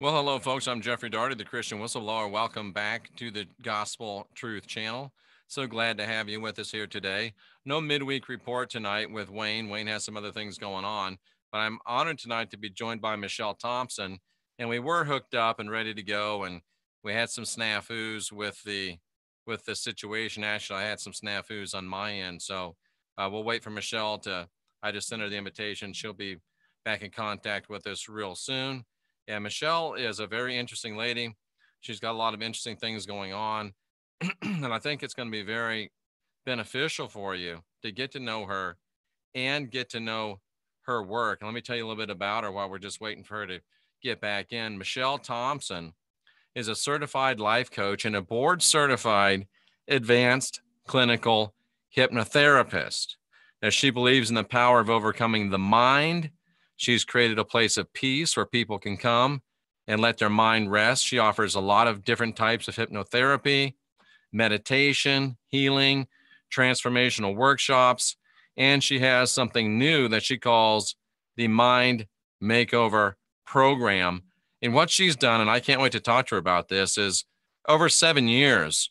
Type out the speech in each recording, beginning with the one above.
Well, hello, folks. I'm Jeffrey Daugherty, the Christian Whistleblower. Welcome back to the Gospel Truth channel. So glad to have you with us here today. No midweek report tonight with Wayne. Wayne has some other things going on, but I'm honored tonight to be joined by Michelle Thompson. And we were hooked up and ready to go, and we had some snafus with the situation. Actually, I had some snafus on my end, so we'll wait for Michelle to. I just sent her the invitation. She'll be back in contact with us real soon. Yeah, Michelle is a very interesting lady. She's got a lot of interesting things going on. And I think it's going to be very beneficial for you to get to know her and get to know her work. And let me tell you a little bit about her while we're just waiting for her to get back in. Michelle Thompson is a certified life coach and a board certified advanced clinical hypnotherapist. Now, she believes in the power of overcoming the mind. She's created a place of peace where people can come and let their mind rest. She offers a lot of different types of hypnotherapy, meditation, healing, transformational workshops, and she has something new that she calls the Mind Makeover Program. And what she's done, and I can't wait to talk to her about this, is over 7 years,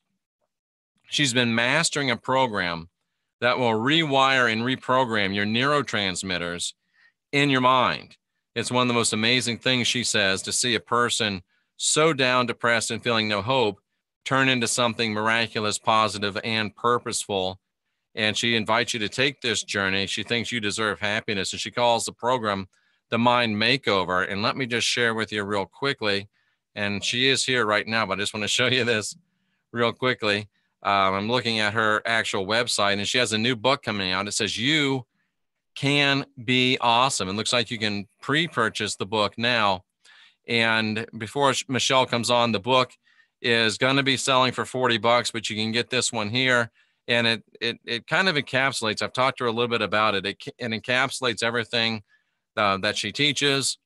she's been mastering a program that will rewire and reprogram your neurotransmitters in your mind. It's one of the most amazing things, she says, to see a person so down, depressed, and feeling no hope turn into something miraculous, positive, and purposeful. And she invites you to take this journey. She thinks you deserve happiness, and she calls the program the Mind Makeover. And let me just share with you real quickly. And she is here right now, but I just want to show you this real quickly. I'm looking at her actual website, and she has a new book coming out. It says, You Can Be Awesome. It looks like you can pre-purchase the book now. And before Michelle comes on, the book is going to be selling for $40, but you can get this one here. And it kind of encapsulates, I've talked to her a little bit about it. It encapsulates everything that she teaches.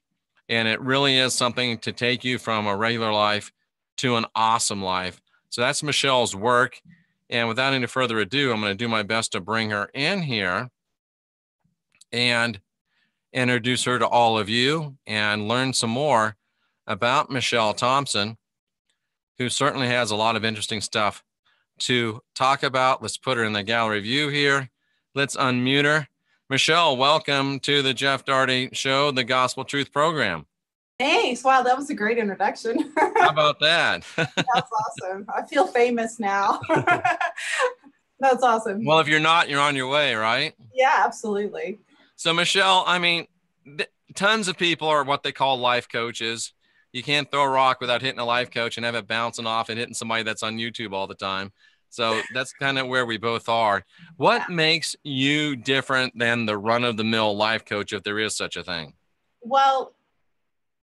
And it really is something to take you from a regular life to an awesome life. So that's Michelle's work. And without any further ado, I'm going to do my best to bring her in here and introduce her to all of you and learn some more about Michelle Thompson, who certainly has a lot of interesting stuff to talk about. Let's put her in the gallery view here. Let's unmute her. Michelle, welcome to the Jeff Daugherty Show, the Gospel Truth Program. Thanks. Wow, that was a great introduction. How about that? That's awesome. I feel famous now. That's awesome. Well, if you're not, you're on your way, right? Yeah, absolutely. So, Michelle, I mean, tons of people are what they call life coaches. You can't throw a rock without hitting a life coach and have it bouncing off and hitting somebody that's on YouTube all the time. So that's kind of where we both are. What makes you different than the run-of-the-mill life coach, if there is such a thing? Well,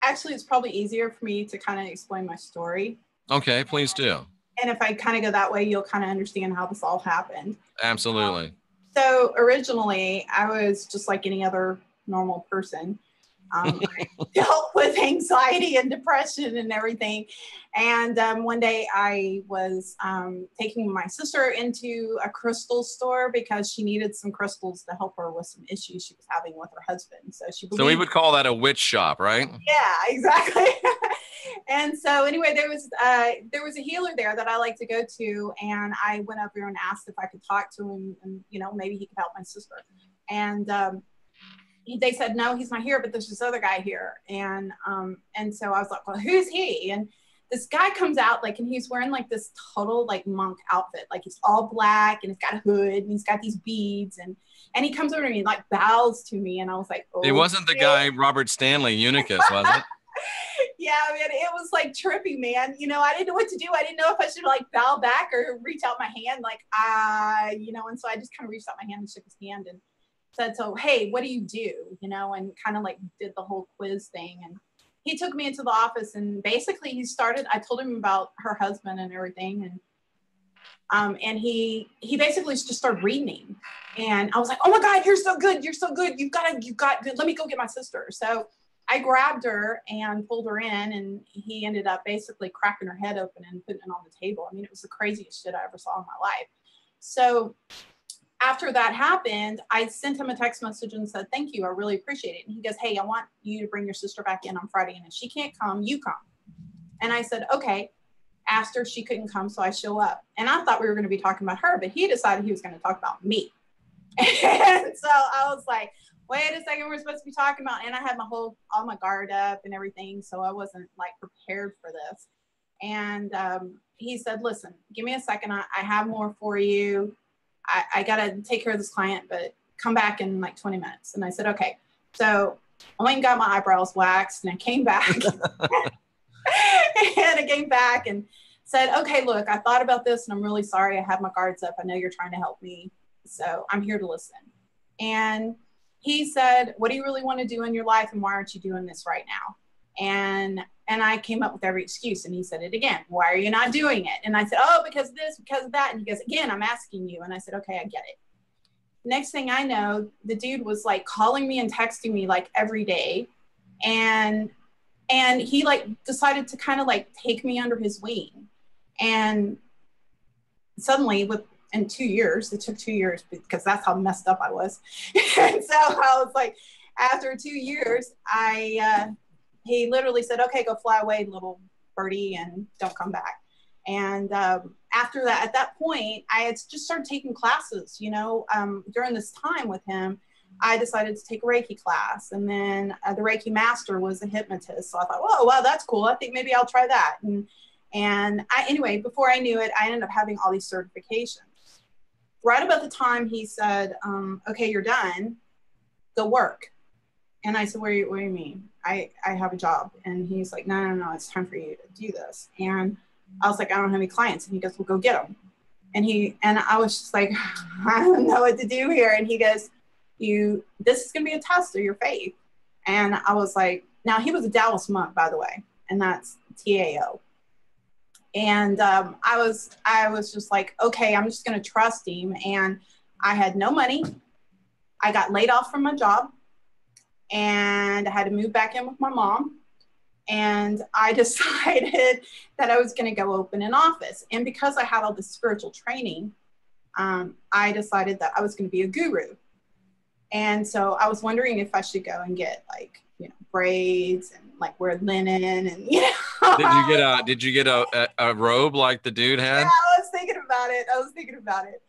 actually, it's probably easier for me to kind of explain my story. Okay, please do. And if I kind of go that way, you'll kind of understand how this all happened. Absolutely. So originally, I was just like any other normal person. I dealt with anxiety and depression and everything. And one day I was taking my sister into a crystal store because she needed some crystals to help her with some issues she was having with her husband. So we would call that a witch shop, right? Yeah, exactly. And so anyway, there was a healer there that I like to go to, and I went up there and asked if I could talk to him, and maybe he could help my sister. And they said, no, he's not here, but there's this other guy here. And so I was like, well, who's he? And this guy comes out and he's wearing this total monk outfit. He's all black and he's got a hood and he's got these beads and he comes over to me and bows to me. And I was like, oh, it wasn't the guy, Robert Stanley Unicus, was it? Yeah, man, it was trippy, man. I didn't know what to do. I didn't know if I should bow back or reach out my hand. And so I just kind of reached out my hand and shook his hand and said, so, hey, what do you do? And kind of did the whole quiz thing. And he took me into the office and basically I told him about her husband and everything. And he basically just started reading. And I was like, oh my God, you're so good. You're so good. You've got good. Let me go get my sister. So I grabbed her and pulled her in, and he ended up basically cracking her head open and putting it on the table. I mean, it was the craziest shit I ever saw in my life. So after that happened, I sent him a text message and said, thank you, I really appreciate it. And he goes, hey, I want you to bring your sister back in on Friday, and if she can't come, you come. And I said, okay. Asked her if she couldn't come, so I show up. And I thought we were going to be talking about her, but he decided he was going to talk about me. And so I was like, wait a second, we're supposed to be talking about, and I had all my guard up and everything, so I wasn't like prepared for this. And he said, listen, give me a second, I have more for you. I got to take care of this client, but come back in like 20 minutes. And I said, okay. So I went and got my eyebrows waxed, and I came back. And I came back and said, okay, look, I thought about this, and I'm really sorry. I have my guards up. I know you're trying to help me, so I'm here to listen. And he said, what do you really want to do in your life, and why aren't you doing this right now? And I came up with every excuse, and he said it again. Why are you not doing it? And I said, oh, because of this, because of that. And he goes, again, I'm asking you. And I said, okay, I get it. Next thing I know, the dude was like calling me and texting me like every day. And he like decided to kind of like take me under his wing. And suddenly in 2 years, it took 2 years because that's how messed up I was. And so I was like, after 2 years, he literally said, okay, go fly away, little birdie, and don't come back. And after that, at that point, I had just started taking classes, during this time with him. I decided to take a Reiki class, and then the Reiki master was a hypnotist. So I thought, whoa, wow, that's cool. I think maybe I'll try that. And anyway, before I knew it, I ended up having all these certifications. Right about the time he said, okay, you're done, go work. And I said, what do you mean? I have a job. And he's like, no, it's time for you to do this. And I was like, I don't have any clients. And he goes, well, go get them. And I was just like, I don't know what to do here. And he goes, this is going to be a test of your faith. And I was like, now he was a Taoist monk, by the way, and that's TAO. And I was just like, okay, I'm just going to trust him. And I had no money. I got laid off from my job, and I had to move back in with my mom. And I decided that I was going to go open an office. And because I had all this spiritual training, I decided that I was going to be a guru. And so I was wondering if I should go and get like, braids and like wear linen and, Did you get a robe like the dude had? Yeah, I was thinking about it.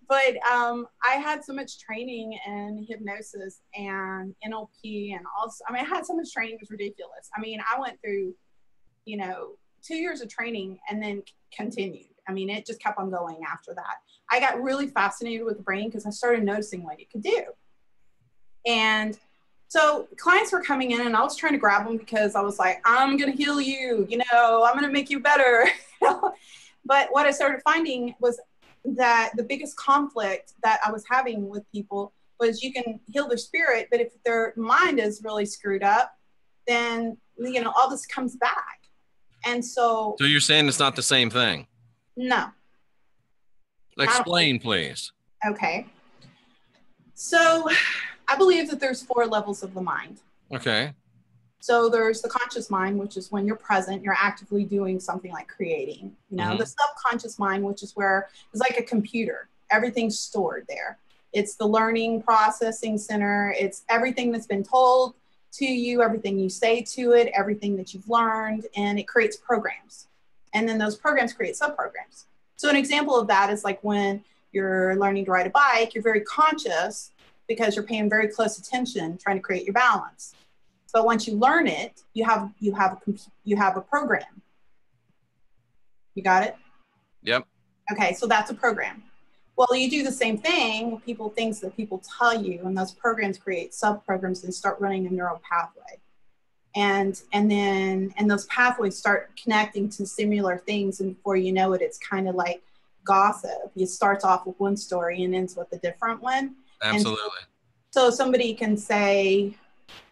But I had so much training in hypnosis and NLP, and also, I had so much training, it was ridiculous. I went through, 2 years of training and then continued. It just kept on going after that. I got really fascinated with the brain because I started noticing what it could do. And so clients were coming in, and I was trying to grab them because I was like, I'm going to heal you, I'm going to make you better. But what I started finding was that the biggest conflict that I was having with people was you can heal their spirit, but if their mind is really screwed up, then, all this comes back. And so you're saying it's not the same thing? No. Explain, please. Okay. So I believe that there's 4 levels of the mind. Okay. So there's the conscious mind, which is when you're present, you're actively doing something like creating. The subconscious mind, which is where it's like a computer. Everything's stored there. It's the learning processing center. It's everything that's been told to you, everything you say to it, everything that you've learned, and it creates programs. And then those programs create subprograms. So an example of that is like when you're learning to ride a bike, you're very conscious because you're paying very close attention, trying to create your balance. But once you learn it, you have a program. You got it? Yep. Okay, so that's a program. Well, you do the same thing. Things that people tell you, and those programs create sub-programs and start running a neural pathway. And those pathways start connecting to similar things, and before you know it, it's kind of like gossip. It starts off with one story and ends with a different one. Absolutely. So somebody can say,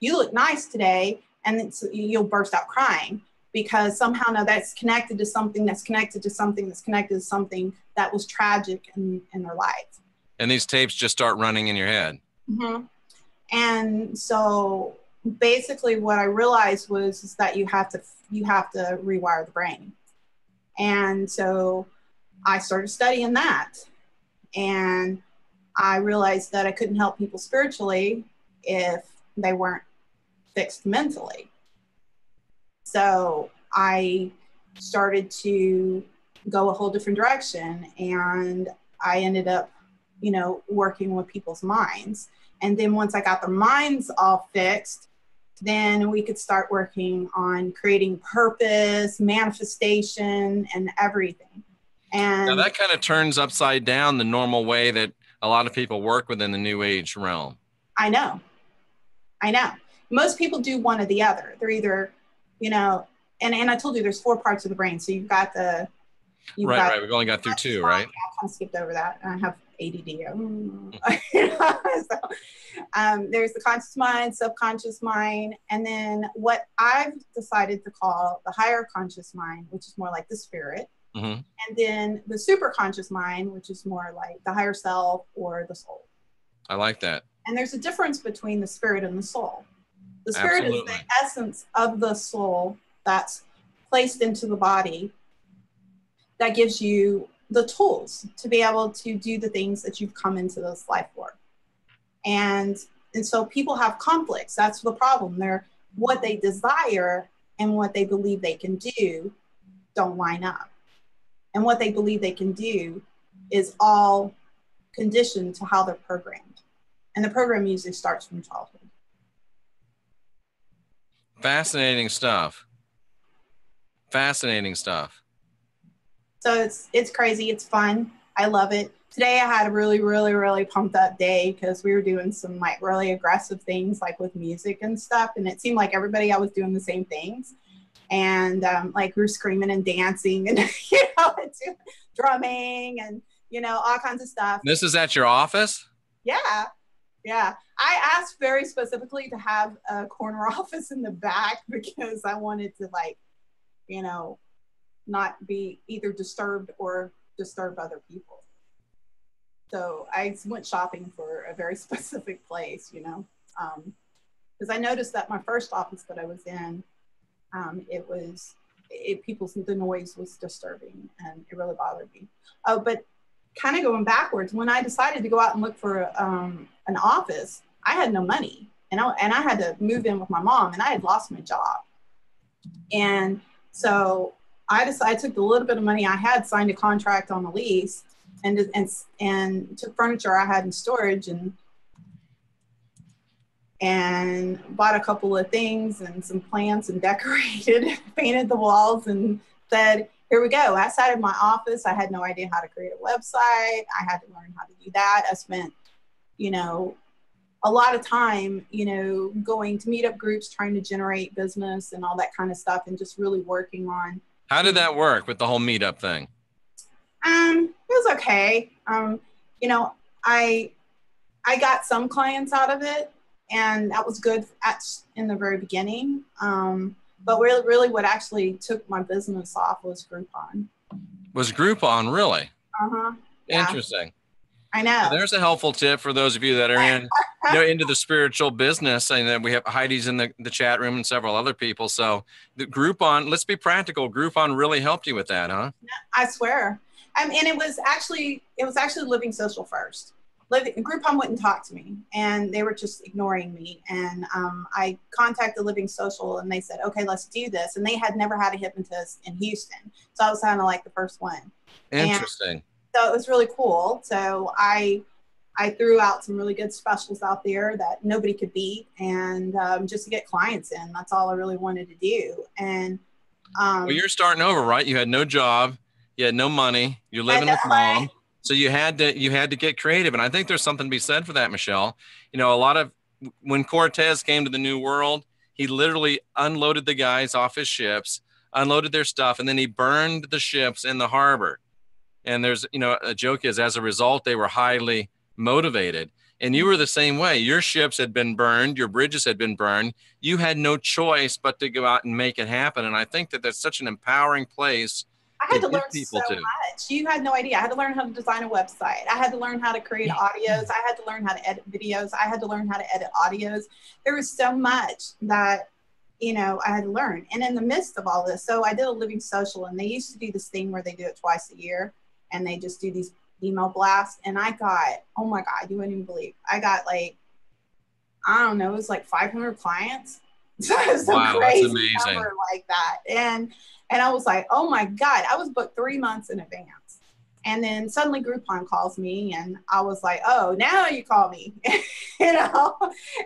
you look nice today, and you'll burst out crying because somehow now that's connected to something that's connected to something that's connected to something that was tragic in their life. And these tapes just start running in your head. Mm-hmm. And so basically what I realized is that you have to rewire the brain. And so I started studying that. And I realized that I couldn't help people spiritually if they weren't fixed mentally. So I started to go a whole different direction, and I ended up, you know, working with people's minds. And then once I got their minds all fixed, then we could start working on creating purpose, manifestation, and everything. And now that kind of turns upside down the normal way that a lot of people work within the New Age realm. I know. Most people do one or the other. They're either, you know, and I told you there's 4 parts of the brain. So you've got the, right. We've only got through 2, right? I kind of skipped over that. I have ADD. There's the conscious mind, subconscious mind, and then what I've decided to call the higher conscious mind, which is more like the spirit, and then the super conscious mind, which is more like the higher self or the soul. I like that. And there's a difference between the spirit and the soul. The spirit is the essence of the soul that's placed into the body that gives you the tools to be able to do the things that you've come into this life for. And so people have conflicts. That's the problem. They're what they desire and what they believe they can do don't line up. And what they believe they can do is all conditioned to how they're programmed. And the program usually starts from childhood. Fascinating stuff. Fascinating stuff. So it's crazy. It's fun. I love it. Today I had a really, really, really pumped up day because we were doing some like really aggressive things like with music and stuff. And it seemed like everybody I was doing the same things. And like we were screaming and dancing and, you know, drumming and, you know, all kinds of stuff. This is at your office? Yeah. Yeah. I asked very specifically to have a corner office in the back because I wanted to like, you know, not be either disturbed or disturb other people. So I went shopping for a very specific place, you know, because I noticed that my first office that I was in, the noise was disturbing and it really bothered me. Oh, but kind of going backwards, when I decided to go out and look for an office, I had no money, and I had to move in with my mom, and I had lost my job. And so I took the little bit of money I had, signed a contract on a lease, and took furniture I had in storage and bought a couple of things and some plants and decorated, painted the walls, and said, here we go. Outside of my office, I had no idea how to create a website. I had to learn how to do that. I spent, you know, a lot of time, you know, going to meetup groups, trying to generate business and all that kind of stuff, and just really working on. How did that work with the whole meetup thing? It was okay. You know, I got some clients out of it, and that was good in the very beginning. But really what actually took my business off was Groupon. Was Groupon, really? Uh-huh. Yeah. Interesting. I know. So there's a helpful tip for those of you that are in, you know, into the spiritual business. And then we have Heidi's in the chat room and several other people. So the Groupon, let's be practical. Groupon really helped you with that, huh? I swear. And it was actually Living Social first. Groupon wouldn't talk to me, and they were just ignoring me. And I contacted Living Social, and they said, okay, let's do this. And they had never had a hypnotist in Houston. So I was kind of like the first one. Interesting. And so it was really cool. So I threw out some really good specials out there that nobody could beat, and just to get clients in. That's all I really wanted to do. And well, you're starting over, right? You had no job. You had no money. You're living with mom. So you had to get creative. And I think there's something to be said for that, Michelle. You know, when Cortez came to the New World, he literally unloaded the guys off his ships, unloaded their stuff, and then he burned the ships in the harbor. And there's, you know, a joke is, as a result, they were highly motivated. And you were the same way. Your ships had been burned. Your bridges had been burned. You had no choice but to go out and make it happen. And I think that that's such an empowering place. I had to learn so much. You had no idea. I had to learn how to design a website. I had to learn how to create audios. I had to learn how to edit videos. I had to learn how to edit audios. There was so much that, you know, I had to learn. And in the midst of all this, so I did a Living Social, and they used to do this thing where they do it twice a year, and they just do these email blast, and I got, oh my God, you wouldn't even believe, I got like, I don't know, it was like 500 clients. So it was some Wow, that's crazy amazing. number like that. And I was like, oh my God, I was booked 3 months in advance. And then suddenly Groupon calls me, and I was like, oh, now you call me, you know?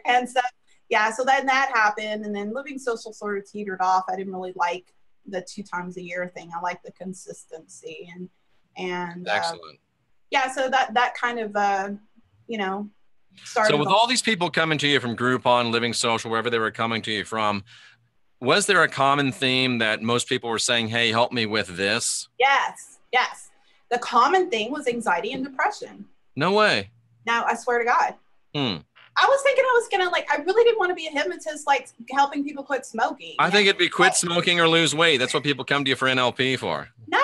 And so, yeah, so then that happened. And then Living Social sort of teetered off. I didn't really like the 2 times a year thing. I like the consistency, and Excellent. yeah, so that kind of, you know, started. So with all these people coming to you from Groupon, Living Social, wherever they were coming to you from, was there a common theme that most people were saying, hey, help me with this? Yes, yes. The common thing was anxiety and depression. No way. Now, I swear to God. Hmm. I was thinking I was going to, like, I really didn't want to be a hypnotist, like helping people quit smoking. I think it'd be quit smoking or lose weight. That's what people come to you for NLP for. No,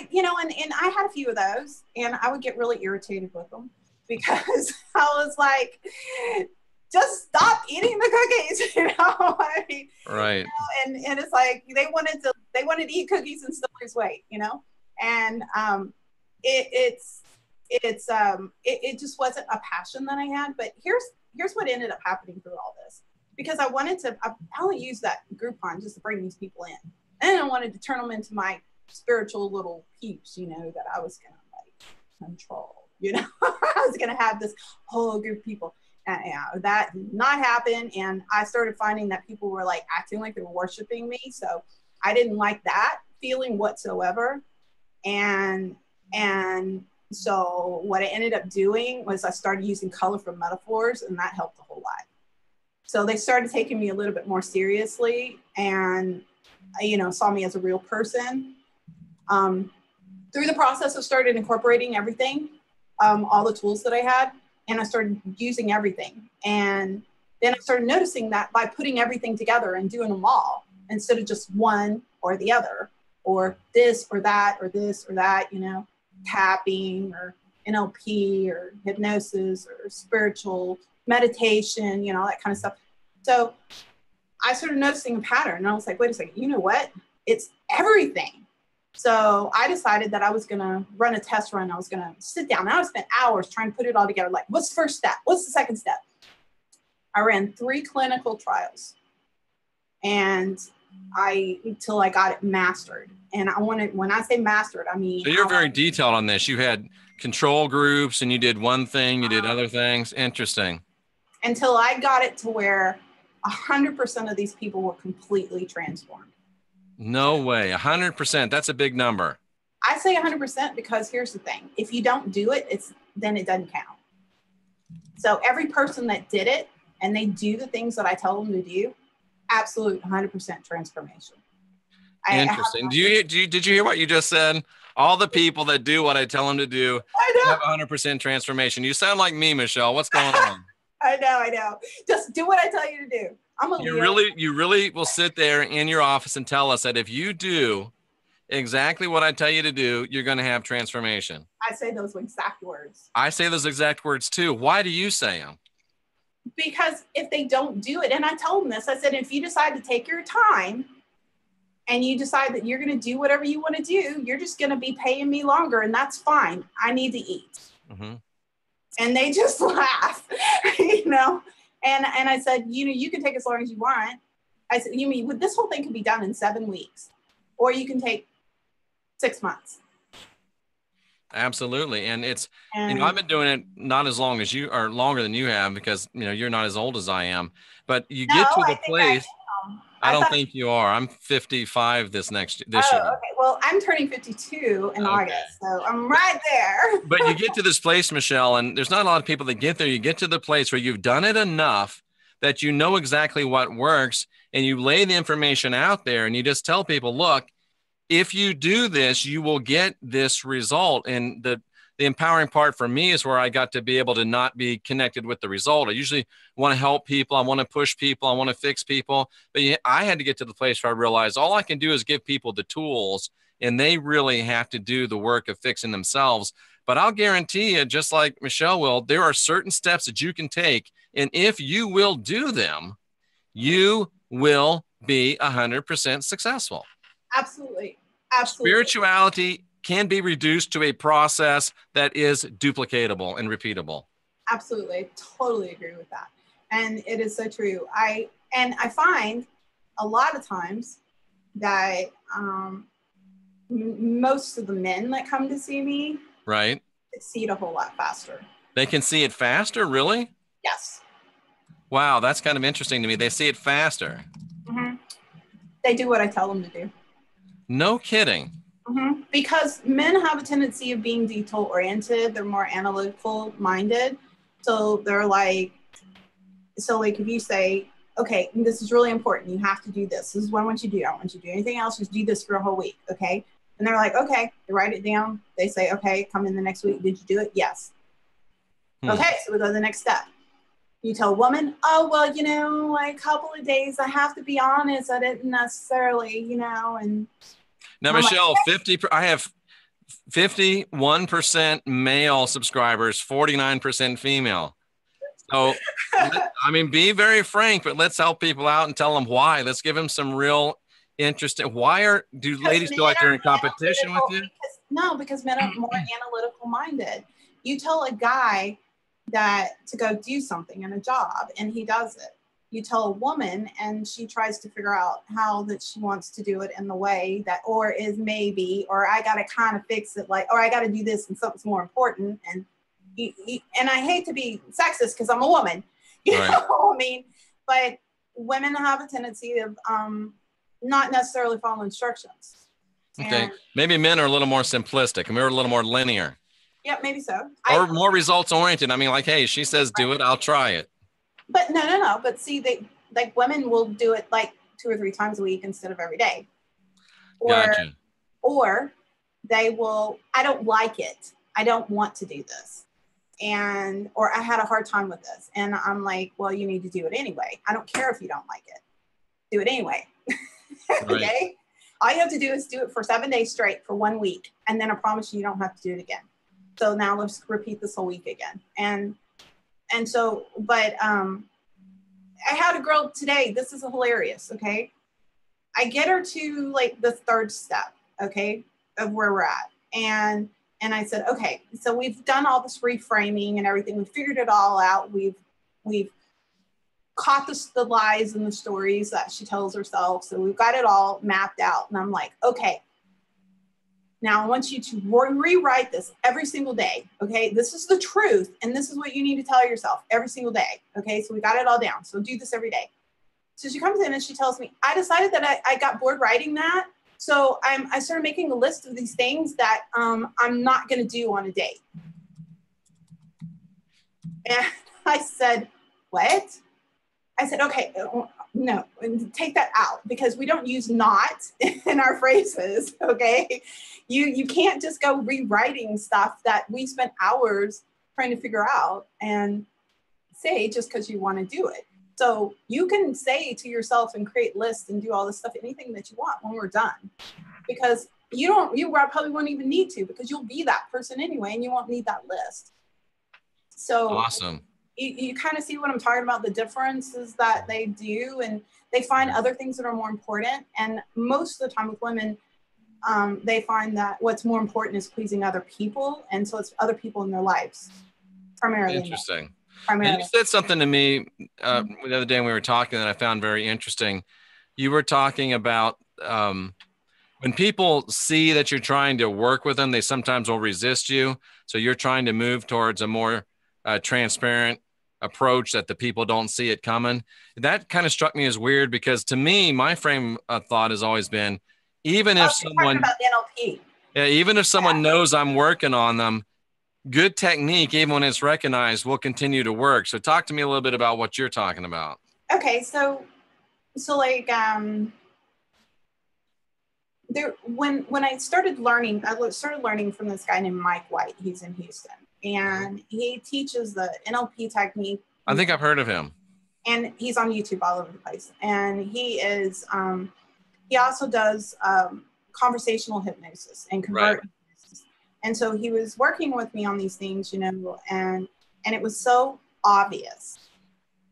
you know, and I had a few of those, and I would get really irritated with them because I was like, just stop eating the cookies, you know? I mean, right. You know, and it's like they wanted to eat cookies and still lose weight, you know? And it just wasn't a passion that I had. But here's what ended up happening through all this, because I only used that Groupon just to bring these people in, and I wanted to turn them into my spiritual little peeps, you know, that I was gonna like control, you know. I was gonna have this whole group of people. That did not happen, and I started finding that people were like acting like they were worshiping me, so I didn't like that feeling whatsoever. And so what I ended up doing was I started using colorful metaphors, and that helped a whole lot. So they started taking me a little bit more seriously, and you know, saw me as a real person. Through the process, I started incorporating everything, all the tools that I had, and I started using everything. And then I started noticing that by putting everything together and doing them all, instead of just one or the other, or this or that, or this or that, you know, tapping or NLP or hypnosis or spiritual meditation, you know, that kind of stuff. So I started noticing a pattern, and I was like, wait a second, you know what? It's everything. So I decided that I was going to run a test run. I was going to sit down, and I spent hours trying to put it all together. Like, what's the first step? What's the second step? I ran 3 clinical trials, and until I got it mastered. And when I say mastered, I mean. So you're very detailed on this. You had control groups, and you did one thing, you did other things. Interesting. Until I got it to where 100% of these people were completely transformed. No way. 100%. That's a big number. I say 100% because here's the thing. If you don't do it, then it doesn't count. So every person that did it and they do the things that I tell them to do, absolute 100% transformation. Interesting. Did you hear what you just said? All the people that do what I tell them to do have 100% transformation. You sound like me, Michelle. What's going on? I know. Just do what I tell you to do. You really will sit there in your office and tell us that if you do exactly what I tell you to do, you're going to have transformation. I say those exact words. I say those exact words too. Why do you say them? Because if they don't do it, and I told them this, I said, if you decide to take your time and you decide that you're going to do whatever you want to do, you're just going to be paying me longer, and that's fine. I need to eat. Mm-hmm. And they just laugh, you know? And I said, you know, you can take as long as you want. I said, you mean this whole thing can be done in 7 weeks, or you can take 6 months. Absolutely. And you know, I've been doing it not as long as you, or longer than you have, because, you know, you're not as old as I am, but you get to the place. I don't think you are. I'm 55 this year. Okay. Well, I'm turning 52 in August, so I'm right there. But you get to this place, Michelle, and there's not a lot of people that get there. You get to the place where you've done it enough that you know exactly what works, and you lay the information out there, and you just tell people, look, if you do this, you will get this result. And the empowering part for me is where I got to be able to not be connected with the result. I usually want to help people. I want to push people. I want to fix people. But I had to get to the place where I realized all I can do is give people the tools, and they really have to do the work of fixing themselves. But I'll guarantee you, just like Michelle will, there are certain steps that you can take. And if you will do them, you will be 100% successful. Absolutely. Spirituality can be reduced to a process that is duplicatable and repeatable. Absolutely. Totally agree with that. And it is so true. I find a lot of times that most of the men that come to see me right succeed a whole lot faster. They can see it faster, really? Yes. Wow, that's kind of interesting to me. They see it faster. Mm-hmm. They do what I tell them to do. No kidding. Mm-hmm. Because men have a tendency of being detail oriented. They're more analytical minded. So they're like, if you say, okay, this is really important. You have to do this. This is what I want you to do. I don't want you to do anything else. Just do this for a whole week. Okay. And they're like, okay, they write it down. They say, okay, come in the next week. Did you do it? Yes. Okay. So we go to the next step. You tell a woman, oh, well, like a couple of days, I have to be honest. I didn't necessarily, and now, Michelle, like, I have 51% male subscribers, 49% female. So, I mean, be very frank, but let's help people out and tell them why. Let's give them some real interesting. Do ladies feel like they're in competition with you? Because men are more analytical minded. You tell a guy that to go do something in a job and he does it. You tell a woman and she tries to figure out how that she wants to do it in the way that, or I got to kind of fix it, or I got to do this and something's more important. And I hate to be sexist because I'm a woman, you know what I mean? But women have a tendency of not necessarily following instructions. Okay, maybe men are a little more simplistic and we're a little more linear. Yeah, maybe so. Or more results oriented. I mean, like, hey, she says do it, I'll try it. But no. But see, women will do it like 2 or 3 times a week instead of every day. Gotcha. Or they will, I don't like it. I don't want to do this. Or I had a hard time with this. And I'm like, well, you need to do it anyway. I don't care if you don't like it. Do it anyway. Okay? All you have to do is do it for 7 days straight for 1 week. And then I promise you don't have to do it again. So now let's repeat this whole week again. I had a girl today. This is hilarious. Okay. I get her to like the 3rd step. Okay. Of where we're at. And I said, okay, so we've done all this reframing and everything. We figured it all out. We've caught the lies and the stories that she tells herself. So we've got it all mapped out. And I'm like, okay, now I want you to rewrite this every single day. Okay. This is the truth. And this is what you need to tell yourself every single day. Okay. So we got it all down. So do this every day. So she comes in and she tells me, I decided that I got bored writing that. So I started making a list of these things that I'm not going to do on a date. And I said, what? I said, okay, no, take that out because we don't use not in our phrases, okay? You can't just go rewriting stuff that we spent hours trying to figure out and say just because you want to do it. So you can say to yourself and create lists and do all this stuff, anything that you want when we're done, because you probably won't even need to because you'll be that person anyway and you won't need that list. So awesome. You kind of see what I'm talking about, the differences that they do, and they find other things that are more important. And most of the time with women, they find that what's more important is pleasing other people. And so it's other people in their lives, primarily. Interesting. And you said something to me the other day when we were talking that I found very interesting. You were talking about when people see that you're trying to work with them, they sometimes will resist you. So you're trying to move towards a more transparent approach that the people don't see it coming. That kind of struck me as weird because to me, my frame of thought has always been, even if someone about NLP. Yeah, even if someone knows I'm working on them, good technique, even when it's recognized, will continue to work. So talk to me a little bit about what you're talking about. Okay, so like there when I started learning from this guy named Mike White. He's in Houston. And he teaches the NLP technique. I think I've heard of him. And he's on YouTube all over the place. And he is, he also does conversational hypnosis and convert hypnosis. And so he was working with me on these things, and it was so obvious.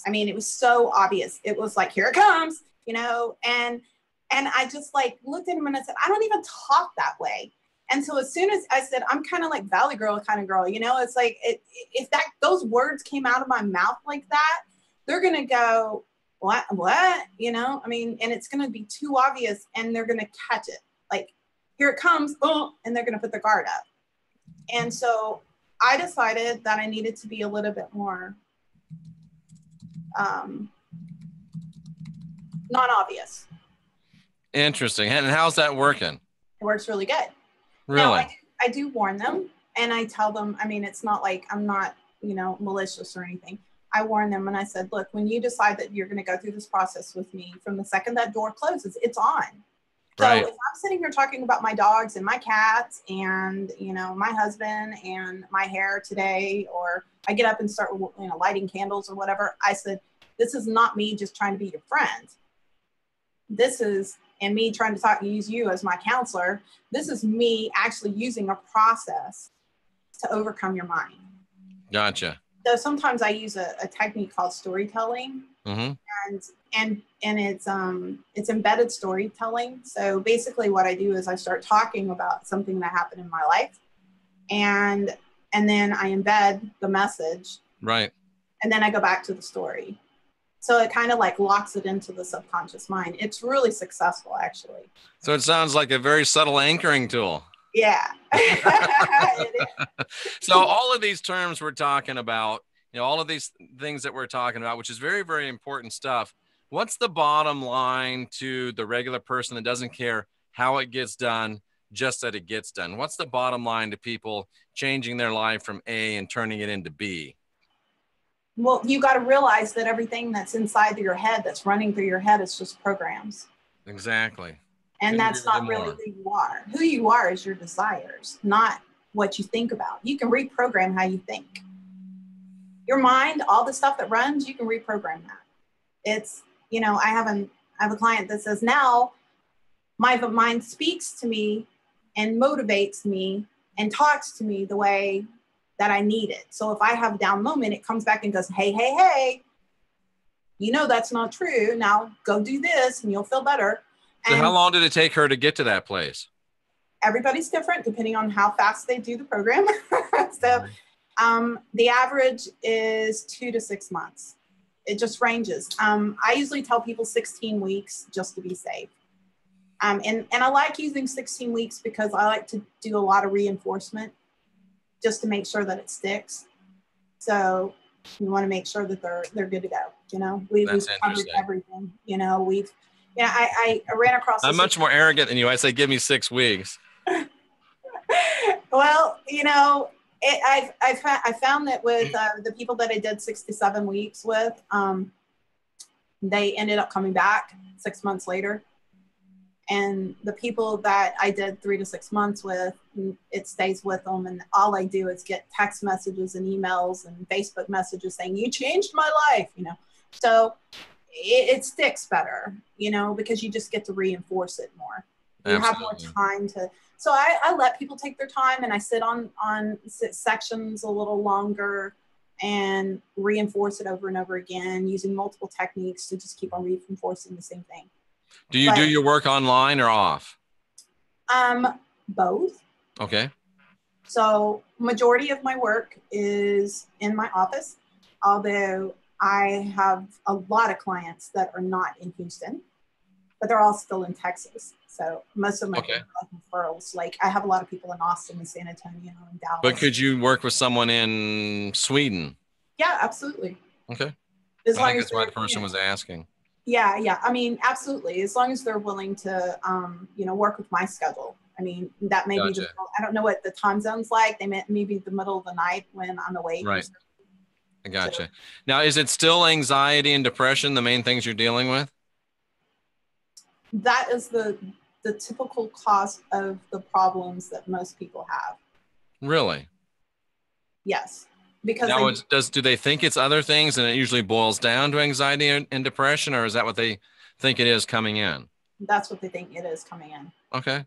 I mean, it was so obvious. It was like, here it comes, and I just like looked at him and I said, I don't even talk that way. And so as soon as I said, I'm kind of like Valley Girl kind of girl, you know, it's like, if those words came out of my mouth like that, they're going to go, what, you know, I mean, and it's going to be too obvious and they're going to catch it. Like, here it comes, oh, and they're going to put the guard up. And so I decided that I needed to be a little bit more non-obvious. Interesting. And how's that working? It works really good. Really? Now, I do warn them and I tell them, I mean, it's not like I'm not, you know, malicious or anything. I warn them and I said, look, when you decide that you're going to go through this process with me, from the second that door closes, it's on. So right. If I'm sitting here talking about my dogs and my cats and, you know, my husband and my hair today, or I get up and start, you know, lighting candles or whatever, I said, this is not me just trying to be your friend. This is, and me trying to use you as my counselor. This is me actually using a process to overcome your mind. Gotcha. So sometimes I use a technique called storytelling, mm-hmm. and it's embedded storytelling. So basically what I do is I start talking about something that happened in my life, and then I embed the message. Right. And then I go back to the story. So it kind of like locks it into the subconscious mind. It's really successful, actually. So it sounds like a very subtle anchoring tool. Yeah. It is. So all of these terms we're talking about, you know, all of these things that we're talking about, which is very, very important stuff. What's the bottom line to the regular person that doesn't care how it gets done, just that it gets done? What's the bottom line to people changing their life from A and turning it into B? Well, you got to realize that everything that's inside of your head, that's running through your head, is just programs. Exactly. And that's not really who you are. Who you are is your desires, not what you think about. You can reprogram how you think. Your mind, all the stuff that runs, you can reprogram that. It's, you know, I have a client that says, now my mind speaks to me and motivates me and talks to me the way that I need it. So if I have a down moment, it comes back and goes, hey, you know, that's not true. Now go do this and you'll feel better. So how long did it take her to get to that place? Everybody's different depending on how fast they do the program. So the average is 2 to 6 months. It just ranges. I usually tell people 16 weeks just to be safe. And I like using 16 weeks because I like to do a lot of reinforcement just to make sure that it sticks. So we want to make sure that they're good to go. You know, we've covered everything. You know, I ran across. I'm much more arrogant than you. I say, give me 6 weeks. Well, you know, I found that with the people that I did 6 to 7 weeks with, they ended up coming back 6 months later. And the people that I did 3 to 6 months with, it stays with them. And all I do is get text messages and emails and Facebook messages saying, you changed my life, you know. So it sticks better, you know, because you just get to reinforce it more. You Absolutely. have more time to. So I let people take their time, and I sit on sections a little longer and reinforce it over and over again using multiple techniques to just keep on reinforcing the same thing. Do you do your work online or off? Both. Okay. So majority of my work is in my office, although I have a lot of clients that are not in Houston, but they're all still in Texas. So most of my referrals, like I have a lot of people in Austin and San Antonio and Dallas. But could you work with someone in Sweden? Yeah, absolutely. Okay. I think that's why the person was asking. Yeah. I mean, absolutely. As long as they're willing to, you know, work with my schedule. I mean, that may be I don't know what the time zone's like. They may be the middle of the night when I'm awake. Right. I gotcha. So, now, is it still anxiety and depression, the main things you're dealing with? That is the typical cause of the problems that most people have. Really? Yes. Because now, do they think it's other things and it usually boils down to anxiety and depression, or is that what they think it is coming in? That's what they think it is coming in. Okay.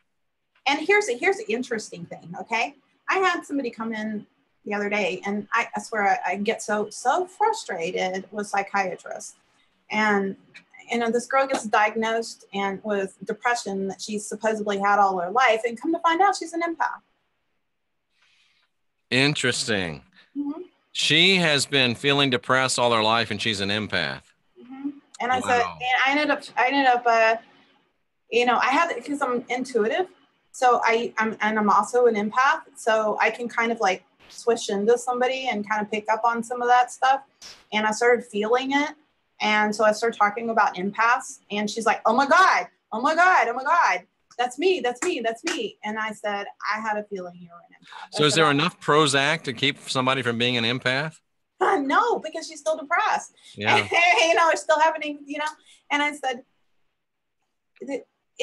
And here's the interesting thing, okay? I had somebody come in the other day, and I swear I get so frustrated with psychiatrists. And this girl gets diagnosed and with depression that she's supposedly had all her life, and come to find out she's an empath. Interesting. Mm-hmm. She has been feeling depressed all her life, and she's an empath. Mm-hmm. And I said, and I ended up, you know, I had, because I'm intuitive, so I'm also an empath, so I can kind of like swish into somebody and kind of pick up on some of that stuff. And I started feeling it. And so I started talking about empaths, and she's like, oh my God, oh my God, oh my God. That's me, that's me, that's me. And I said, I had a feeling you were an empath. So is there enough Prozac to keep somebody from being an empath? No, because she's still depressed. Yeah. And, you know, it's still happening, you know. And I said,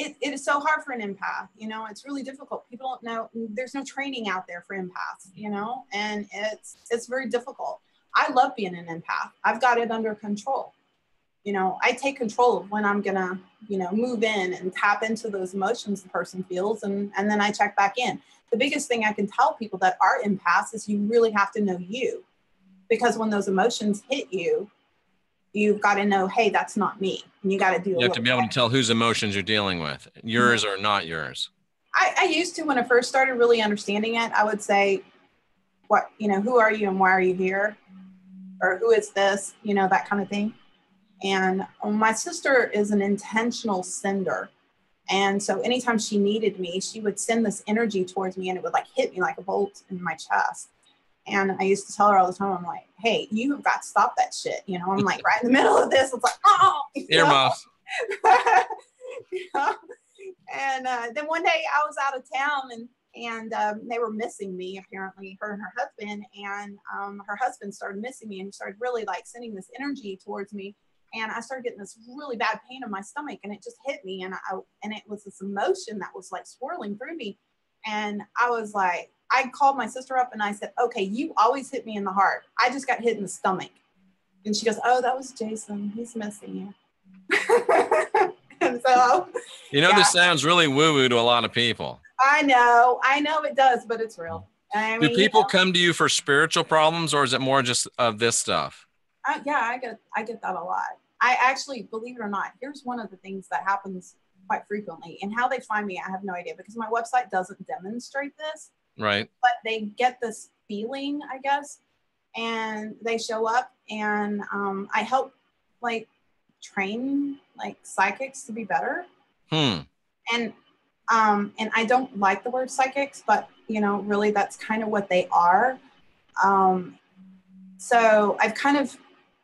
it is so hard for an empath, you know, it's really difficult. People don't know, there's no training out there for empaths, you know, and it's very difficult. I love being an empath. I've got it under control. You know, I take control of when I'm gonna, you know, move in and tap into those emotions the person feels, and then I check back in. The biggest thing I can tell people that are empaths is you really have to know you, because when those emotions hit you, you've got to know, hey, that's not me. And you got to do You have to be able to tell whose emotions you're dealing with, yours or not yours. I used to, when I first started really understanding it, I would say, what, you know, who are you and why are you here? Or who is this? You know, that kind of thing. And my sister is an intentional sender. And so anytime she needed me, she would send this energy towards me, and it would like hit me like a bolt in my chest. And I used to tell her all the time, I'm like, hey, you have got to stop that shit. You know, I'm like right in the middle of this. It's like, oh, earmuffs. You know? And then one day I was out of town, and they were missing me, apparently, her and her husband. And her husband started missing me and started really like sending this energy towards me. And I started getting this really bad pain in my stomach, and it just hit me. And it was this emotion that was like swirling through me. And I was like, I called my sister up and I said, okay, you always hit me in the heart. I just got hit in the stomach. And she goes, oh, that was Jason. He's missing you. And so, you know, This sounds really woo-woo to a lot of people. I know it does, but it's real. I mean, do people come to you for spiritual problems, or is it more just of this stuff? Yeah, I get that a lot. I actually, believe it or not, here's one of the things that happens quite frequently. And how they find me, I have no idea, because my website doesn't demonstrate this. Right. But they get this feeling, I guess, and they show up, and I help like train like psychics to be better. And I don't like the word psychics, but you know, really that's kind of what they are. So I've kind of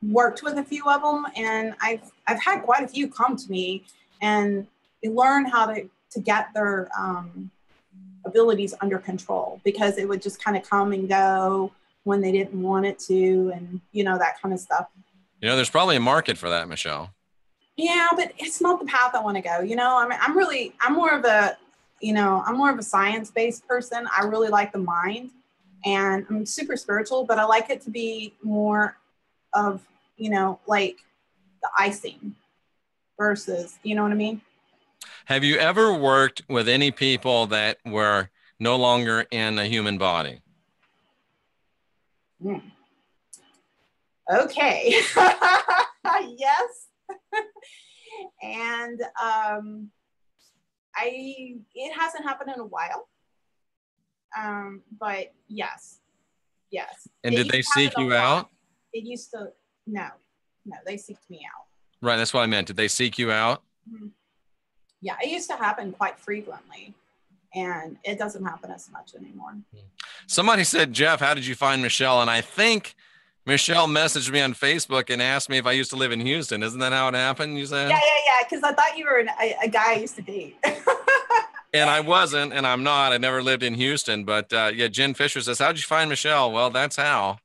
worked with a few of them, and I've had quite a few come to me and learn how to get their abilities under control, because it would just kind of come and go when they didn't want it to, and you know, that kind of stuff. You know, there's probably a market for that, Michelle. Yeah, but it's not the path I want to go. You know, I mean, I'm more of a science-based person. I really like the mind, and I'm super spiritual, but I like it to be more of, you know, like the icing versus, you know what I mean? Have you ever worked with any people that were no longer in a human body? Okay. Yes. And it hasn't happened in a while. But yes. And did they seek you out? It used to, no, they seeked me out. Right, that's what I meant. Did they seek you out? Mm-hmm. Yeah, it used to happen quite frequently, and it doesn't happen as much anymore. Somebody said, Jeff, how did you find Michelle? And I think Michelle messaged me on Facebook and asked me if I used to live in Houston. Isn't that how it happened, you said? Yeah, because I thought you were a guy I used to date. And I wasn't, and I'm not. I never lived in Houston. But yeah, Jen Fisher says, how'd you find Michelle? Well, that's how.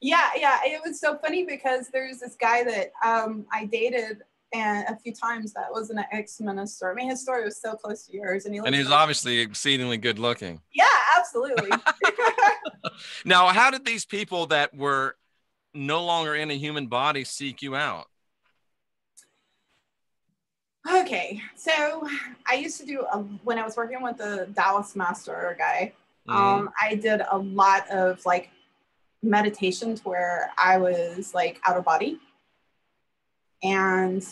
Yeah. It was so funny because there's this guy that I dated and a few times that was an ex-minister. I mean, his story was so close to yours. And he's obviously exceedingly good looking. Yeah, absolutely. Now, how did these people that were no longer in a human body seek you out? Okay, so I used to do, when I was working with the Dallas Master guy, I did a lot of like meditations where I was like out of body. And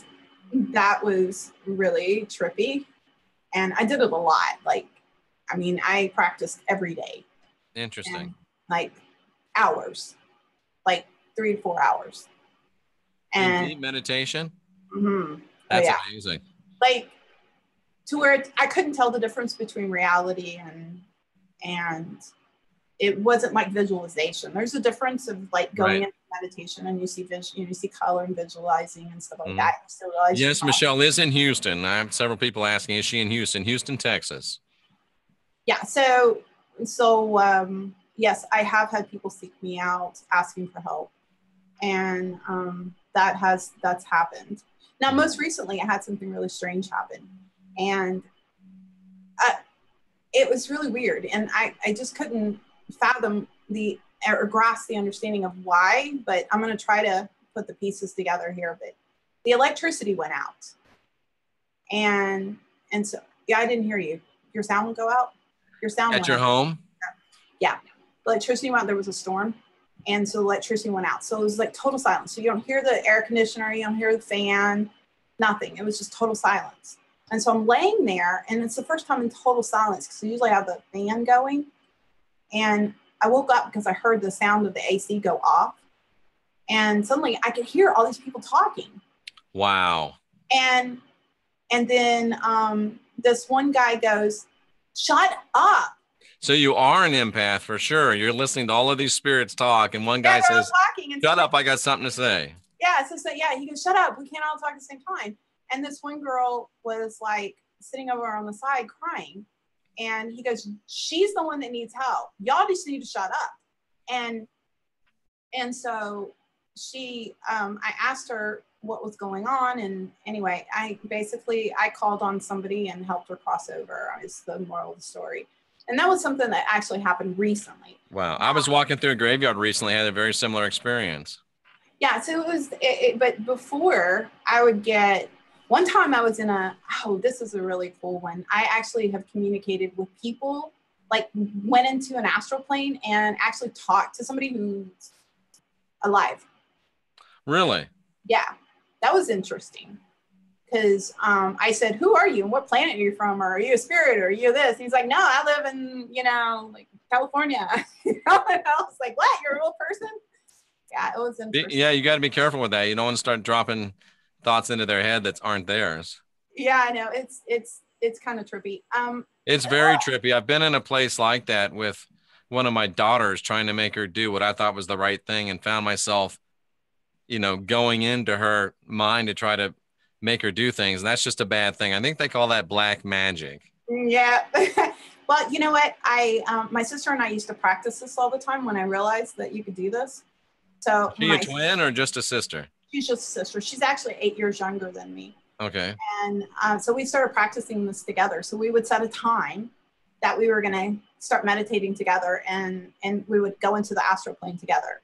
that was really trippy. And I did it a lot. Like, I mean, I practiced every day. Interesting. And, like, hours, like 3 to 4 hours. And deep meditation. Mm-hmm. That's amazing. Like, to where I couldn't tell the difference between reality and it wasn't like visualization. There's a difference of like going into meditation and you see vision, you see color and visualizing and stuff like that. Yes, Michelle is in Houston. I have several people asking, is she in Houston? Houston, Texas. Yeah. So yes, I have had people seek me out asking for help, and that's happened. Now, most recently, I had something really strange happen, and it was really weird, and I just couldn't fathom or grasp the understanding of why. But I'm going to try to put the pieces together here. But the electricity went out, and so yeah, I didn't hear you. Your sound would go out. Your sound at your home. Yeah, electricity went out. There was a storm. And so electricity went out. So it was like total silence. So you don't hear the air conditioner, you don't hear the fan, nothing. It was just total silence. And so I'm laying there, and it's the first time in total silence because I usually have the fan going. And I woke up because I heard the sound of the AC go off. And suddenly I could hear all these people talking. Wow. And then this one guy goes, "Shut up." So you are an empath for sure. You're listening to all of these spirits talk, and one guy says, "Shut up, I got something to say." Yeah, so yeah, he goes, "Shut up, we can't all talk at the same time." And this one girl was like sitting over on the side crying, and he goes, "She's the one that needs help. Y'all just need to shut up." And so she, I asked her what was going on, and anyway, I called on somebody and helped her cross over. Is the moral of the story. And that was something that actually happened recently. Wow. I was walking through a graveyard recently, had a very similar experience. Yeah. So it was, but before I would get, one time I was in this is a really cool one. I actually have communicated with people, like went into an astral plane and actually talked to somebody who's alive. Really? Yeah. That was interesting. Because I said, "Who are you and what planet are you from? Or are you a spirit? Or are you this?" And he's like, "No, I live in, like California." And I was like, "What? You're a real person?" Yeah, it was interesting. Yeah, you got to be careful with that. You don't want to start dropping thoughts into their head that aren't theirs. Yeah, I know. It's kind of trippy. It's very trippy. I've been in a place like that with one of my daughters, trying to make her do what I thought was the right thing, and found myself, going into her mind to try to make her do things. And that's just a bad thing. I think they call that black magic. Yeah. Well, you know what? My sister and I used to practice this all the time when I realized that you could do this. So is she a twin or just a sister? She's just a sister. She's actually 8 years younger than me. Okay. And so we started practicing this together. So we would set a time that we were going to start meditating together, and we would go into the astral plane together.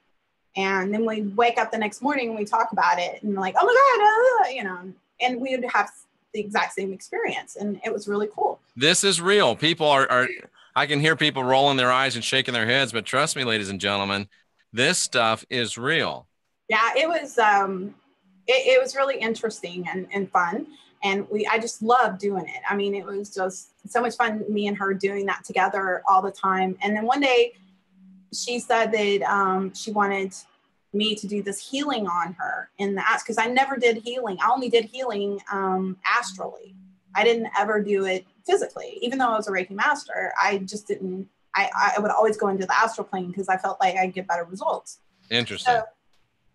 And then we wake up the next morning and we talk about it, and like, "Oh my God," and we would have the exact same experience. And it was really cool. This is real. People are I can hear people rolling their eyes and shaking their heads, but trust me, ladies and gentlemen, this stuff is real. Yeah, it was, it was really interesting and fun. And I just loved doing it. I mean, it was just so much fun, me and her doing that together all the time. And then one day she said that she wanted me to do this healing on her in the because I never did healing. I only did healing astrally. I didn't ever do it physically. Even though I was a Reiki master, I just didn't. I would always go into the astral plane because I felt like I'd get better results. Interesting.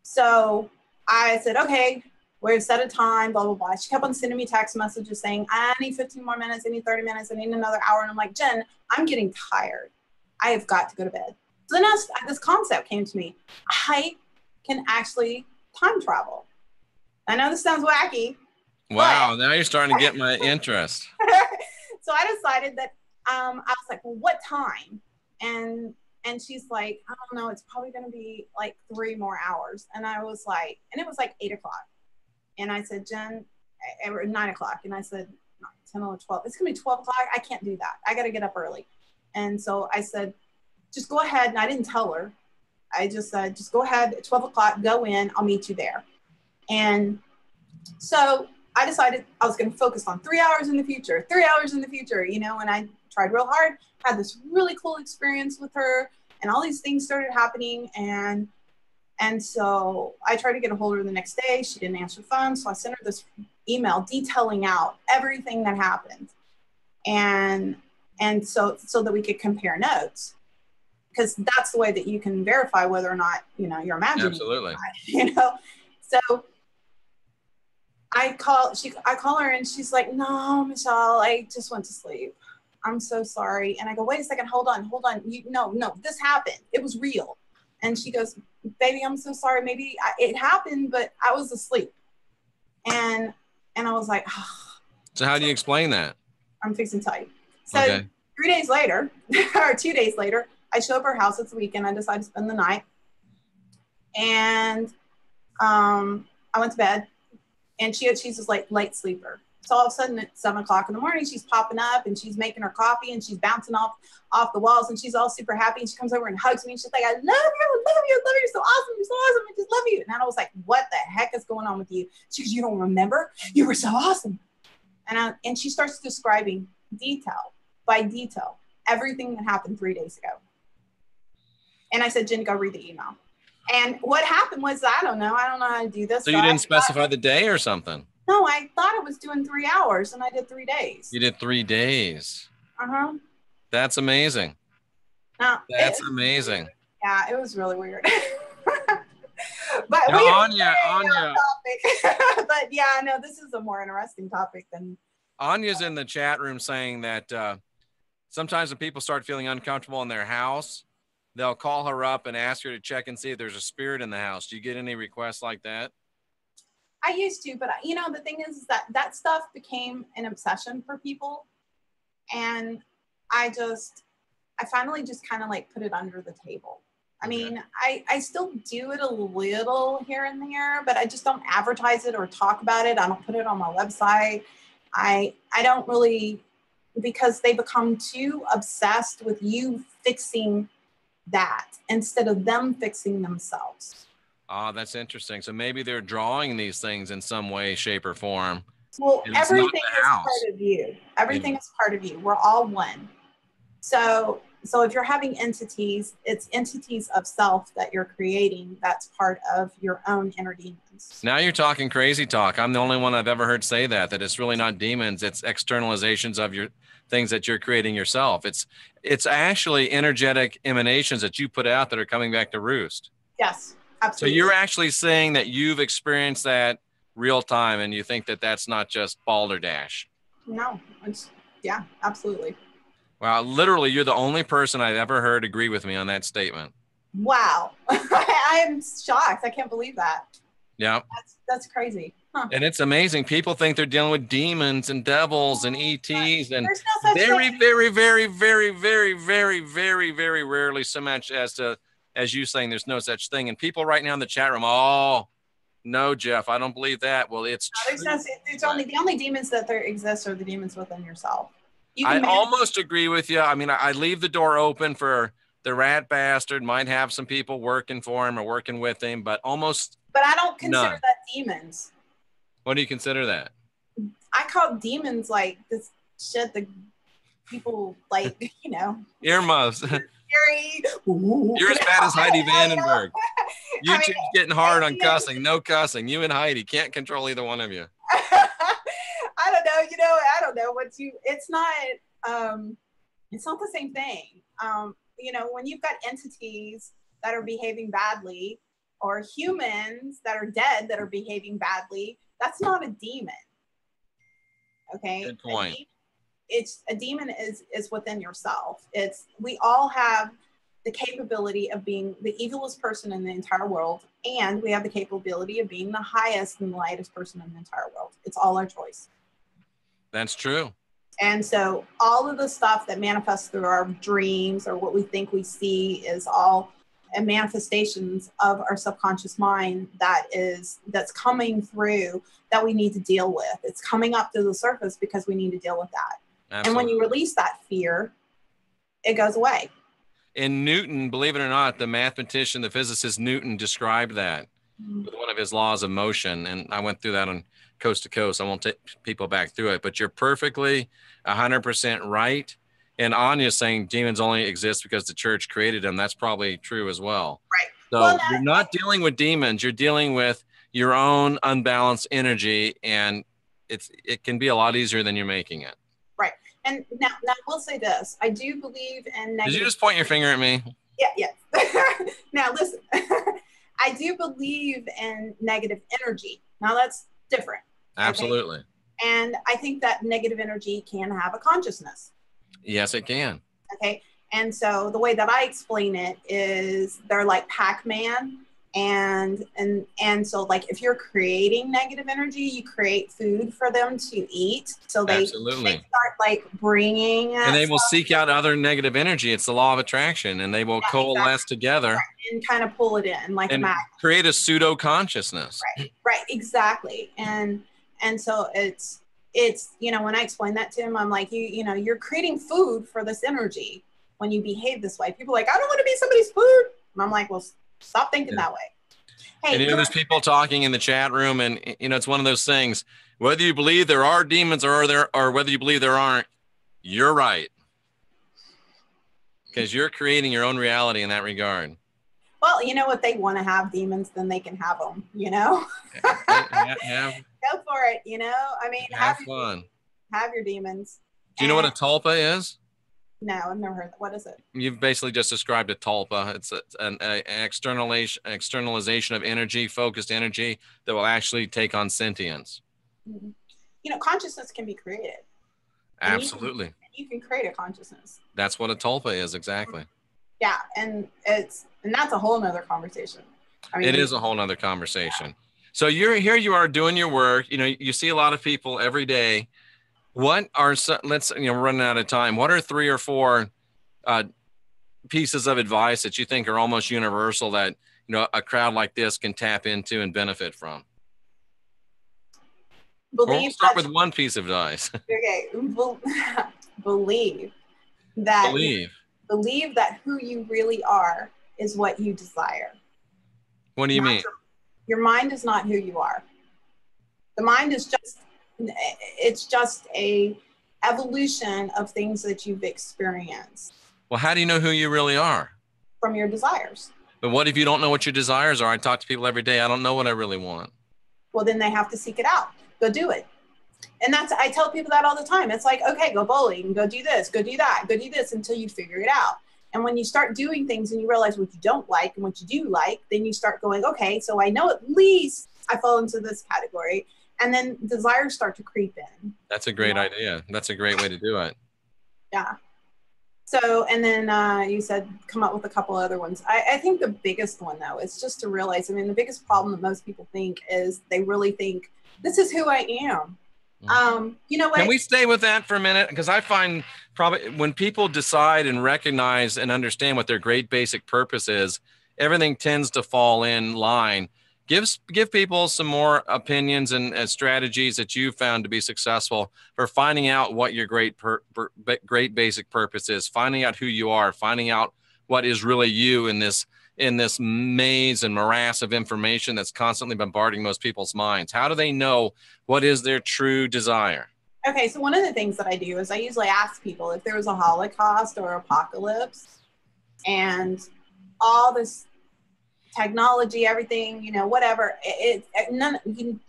So I said, "Okay, we're set a time, blah, blah, blah." She kept on sending me text messages saying, "I need 15 more minutes. I need 30 minutes. I need another hour." And I'm like, "Jen, I'm getting tired. I have got to go to bed." So then this concept came to me. I can actually time travel. I know this sounds wacky. Wow, now you're starting to get my interest. So I decided that I was like, "Well, what time?" And she's like, "I don't know, it's probably going to be like 3 more hours." And I was like, and it was like 8 o'clock. And I said, "Jen," or 9 o'clock. And I said, 10 or 12. It's going to be 12 o'clock. I can't do that. I got to get up early. And so I said, "Just go ahead." And I didn't tell her. I just said, "Just go ahead at 12 o'clock, go in, I'll meet you there." And so I decided I was going to focus on 3 hours in the future, 3 hours in the future, you know, and I tried real hard, had this really cool experience with her, and all these things started happening. And so I tried to get a hold of her the next day. She didn't answer the phone. So I sent her this email detailing out everything that happened. And so that we could compare notes, because that's the way that you can verify whether or not, you know, you're imagining. Absolutely. You know, so I call her and she's like, no, Michelle, I just went to sleep. I'm so sorry. And I go, wait a second, hold on. No, this happened. It was real. And she goes, baby, I'm so sorry. Maybe it happened, but I was asleep. And I was like, oh. So how do you explain that? I'm fixing to tell you. So okay. 3 days later, or 2 days later, I show up at her house. It's the weekend. I decided to spend the night. And I went to bed. And she's just like late sleeper. So all of a sudden at 7 o'clock in the morning, she's popping up and she's making her coffee and she's bouncing off the walls and she's all super happy. And she comes over and hugs me and she's like, I love you. You're so awesome. You're so awesome. I just love you. And I was like, what the heck is going on with you? She goes, you don't remember? You were so awesome. And she starts describing detail by detail everything that happened 3 days ago. And I said, Jen, go read the email. And what happened was, I don't know how to do this. So you didn't specify the day or something? No, I thought I was doing 3 hours and I did 3 days. You did 3 days. Uh-huh. That's amazing. No, That's amazing. Yeah, it was really weird. But now, Anya. But yeah, no, this is a more interesting topic than. Anya's in the chat room saying that sometimes when people start feeling uncomfortable in their house, they'll call her up and ask her to check and see if there's a spirit in the house. Do you get any requests like that? I used to, but you know, the thing is that stuff became an obsession for people. And I finally just kind of like put it under the table. I mean, I still do it a little here and there, but I just don't advertise it or talk about it. I don't put it on my website. I don't really, because they become too obsessed with you fixing that instead of them fixing themselves. Oh, that's interesting. So maybe they're drawing these things in some way, shape, or form. Well, everything is part of you. Everything is part of you. We're all one. So if you're having entities, it's entities of self that you're creating. That's part of your own inner demons. Now you're talking crazy talk. I'm the only one I've ever heard say that it's really not demons. It's externalizations of your things that you're creating yourself. It's actually energetic emanations that you put out that are coming back to roost. Yes, absolutely. So you're actually saying that you've experienced that real time and you think that that's not just balderdash. No, yeah, absolutely. Wow, literally, you're the only person I've ever heard agree with me on that statement. Wow. I am shocked. I can't believe that. Yeah. That's crazy. Huh. And it's amazing. People think they're dealing with demons and devils and ETs, and there's no such very, thing. very, very, very, very, very, very, very rarely so much as you saying there's no such thing. And people right now in the chat room, oh, no, Jeff, I don't believe that. Well, it's true. It's only the only demons that there exist are the demons within yourself. I almost agree with you. I mean, I leave the door open for the rat bastard might have some people working for him or working with him, but almost. But I don't consider that demons. What do you consider that? I call demons like this shit that people like, you know. Earmuffs. Scary. You're as bad as Heidi Vandenberg. YouTube's getting hard on cussing. No cussing. You and Heidi can't control either one of you. I don't know, you know, I don't know it's not the same thing. You know, when you've got entities that are behaving badly or humans that are dead that are behaving badly, that's not a demon. Okay. Good point. A demon is within yourself. We all have the capability of being the evilest person in the entire world, and we have the capability of being the highest and the lightest person in the entire world. It's all our choice. That's true. And so all of the stuff that manifests through our dreams or what we think we see is all manifestations of our subconscious mind that's coming through that we need to deal with. It's coming up to the surface because we need to deal with that. Absolutely. And when you release that fear, it goes away. And Newton, believe it or not, the mathematician, the physicist Newton described that. with one of his laws of motion. And I went through that on Coast to Coast. I won't take people back through it, but you're perfectly 100% right. And Anya's saying demons only exist because the church created them. That's probably true as well. Right. So Well, you're not dealing with demons. You're dealing with your own unbalanced energy, and it can be a lot easier than you're making it. right. And now we'll say this. I do believe in negative. Did you just point your finger at me? Yeah, yeah. Now listen, I do believe in negative energy. Now that's different. Absolutely. Okay? And I think that negative energy can have a consciousness. Yes, it can. Okay. And so the way that I explain it is they're like Pac-Man. And so like if you're creating negative energy, you create food for them to eat. So they start like bringing and they will seek out other negative energy. It's the law of attraction, and they will coalesce together and kind of pull it in like a magnet. Create a pseudo consciousness. Right, exactly. And so it's you know, when I explain that to him, I'm like, you know, you're creating food for this energy when you behave this way. People are like, I don't want to be somebody's food. And I'm like, well, stop thinking that way. Hey, and you know, there's people talking in the chat room, and you know, it's one of those things. Whether you believe there are demons or whether you believe there aren't, you're right, because you're creating your own reality in that regard. Well, you know, if they want to have demons, then they can have them. You know, go for it. You know, I mean, have fun. Have your demons. Do you know what a tulpa is? No, I've never heard that. What is it? You've basically just described a tulpa. It's an externalization of energy, focused energy that will actually take on sentience. Mm-hmm. You know, consciousness can be created. Absolutely. You can create a consciousness. That's what a tulpa is, exactly. Yeah, and that's a whole nother conversation. I mean, it is a whole nother conversation. Yeah. So you are doing your work. You know, you see a lot of people every day. What are let's we're running out of time. What are 3 or 4 pieces of advice that you think are almost universal that a crowd like this can tap into and benefit from? We'll start with one piece of advice. Okay, believe that who you really are is what you desire. What do you mean? Your mind is not who you are. The mind is just a evolution of things that you've experienced. Well, how do you know who you really are? From your desires. But what if you don't know what your desires are? I talk to people every day. I don't know what I really want. Well, then they have to seek it out. Go do it. And I tell people that all the time. It's like, okay, go bowling, go do this, go do that, go do this until you figure it out. And when you start doing things and you realize what you don't like and what you do like, then you start going, okay, so I know at least I fall into this category. And then desires start to creep in. That's a great idea. That's a great way to do it. Yeah. So, and then you said come up with a couple other ones. I think the biggest one, though, is just to realize, I mean, the biggest problem that most people think is they really think, this is who I am. You know what? Can we stay with that for a minute? Because I find probably when people decide and recognize and understand what their great basic purpose is, everything tends to fall in line. Give people some more opinions and strategies that you found to be successful for finding out what your great basic purpose is, finding out who you are, finding out what is really you in this maze and morass of information that's constantly bombarding most people's minds. How do they know what is their true desire? Okay, so one of the things that I do is I usually ask people if there was a Holocaust or apocalypse and all this technology, everything, whatever,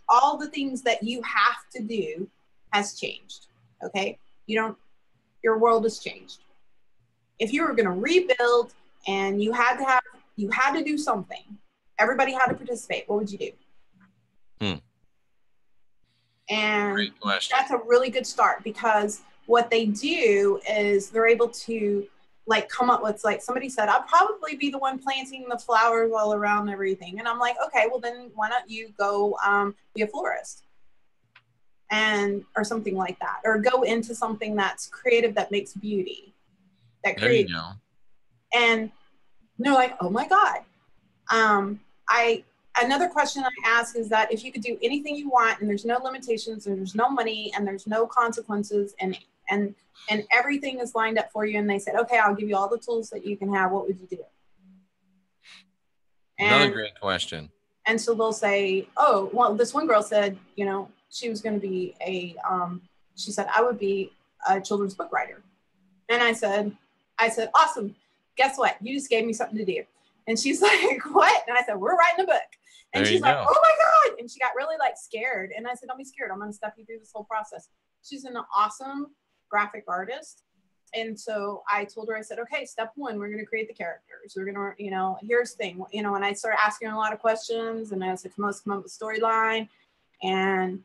all the things that you have to do has changed. Okay, your world has changed. If you were going to rebuild and you had to do something, everybody had to participate, what would you do? And that's a really good start, because what they do is they're able to come up with, like somebody said, I'll probably be the one planting the flowers all around everything. And I'm like, okay, well then why don't you go be a florist or something like that, or go into something that's creative, that makes beauty, that creates. There you go. And they're like, oh my God. Another question I ask is that if you could do anything you want and there's no limitations and there's no money and there's no consequences and everything is lined up for you, and they said, okay, I'll give you all the tools that you can have, what would you do? Another great question. And so they'll say, oh, well, this one girl said, she was going to be she said, I would be a children's book writer. And I said, awesome. Guess what? You just gave me something to do. And she's like, what? And I said, we're writing a book. And she's like, oh my God. And she got really like scared. And I said, don't be scared. I'm going to step you through this whole process. She's an awesome graphic artist. And so I told her, I said, okay, step one, we're going to create the characters. We're going to, here's the thing, and I started asking her a lot of questions, and I said, come up with a storyline. And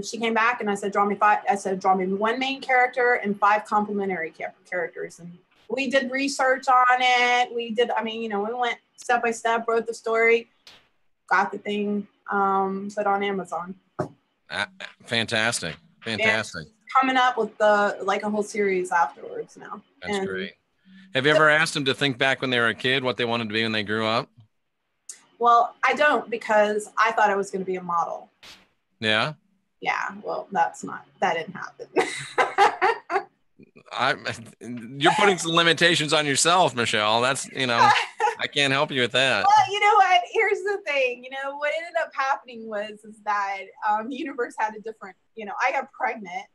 she came back and I said, draw me one main character and 5 complementary characters. And we did research on it. We went step by step, wrote the story, got the thing put on Amazon. Fantastic. Fantastic. Coming up with a whole series afterwards now. That's great. Have you ever asked them to think back when they were a kid, what they wanted to be when they grew up? Well, I don't, because I thought I was going to be a model. Yeah. Yeah. Well, that didn't happen. You're putting some limitations on yourself, Michelle. That's, I can't help you with that. Well, you know what? Here's the thing. What ended up happening is that the universe had a different, I got pregnant,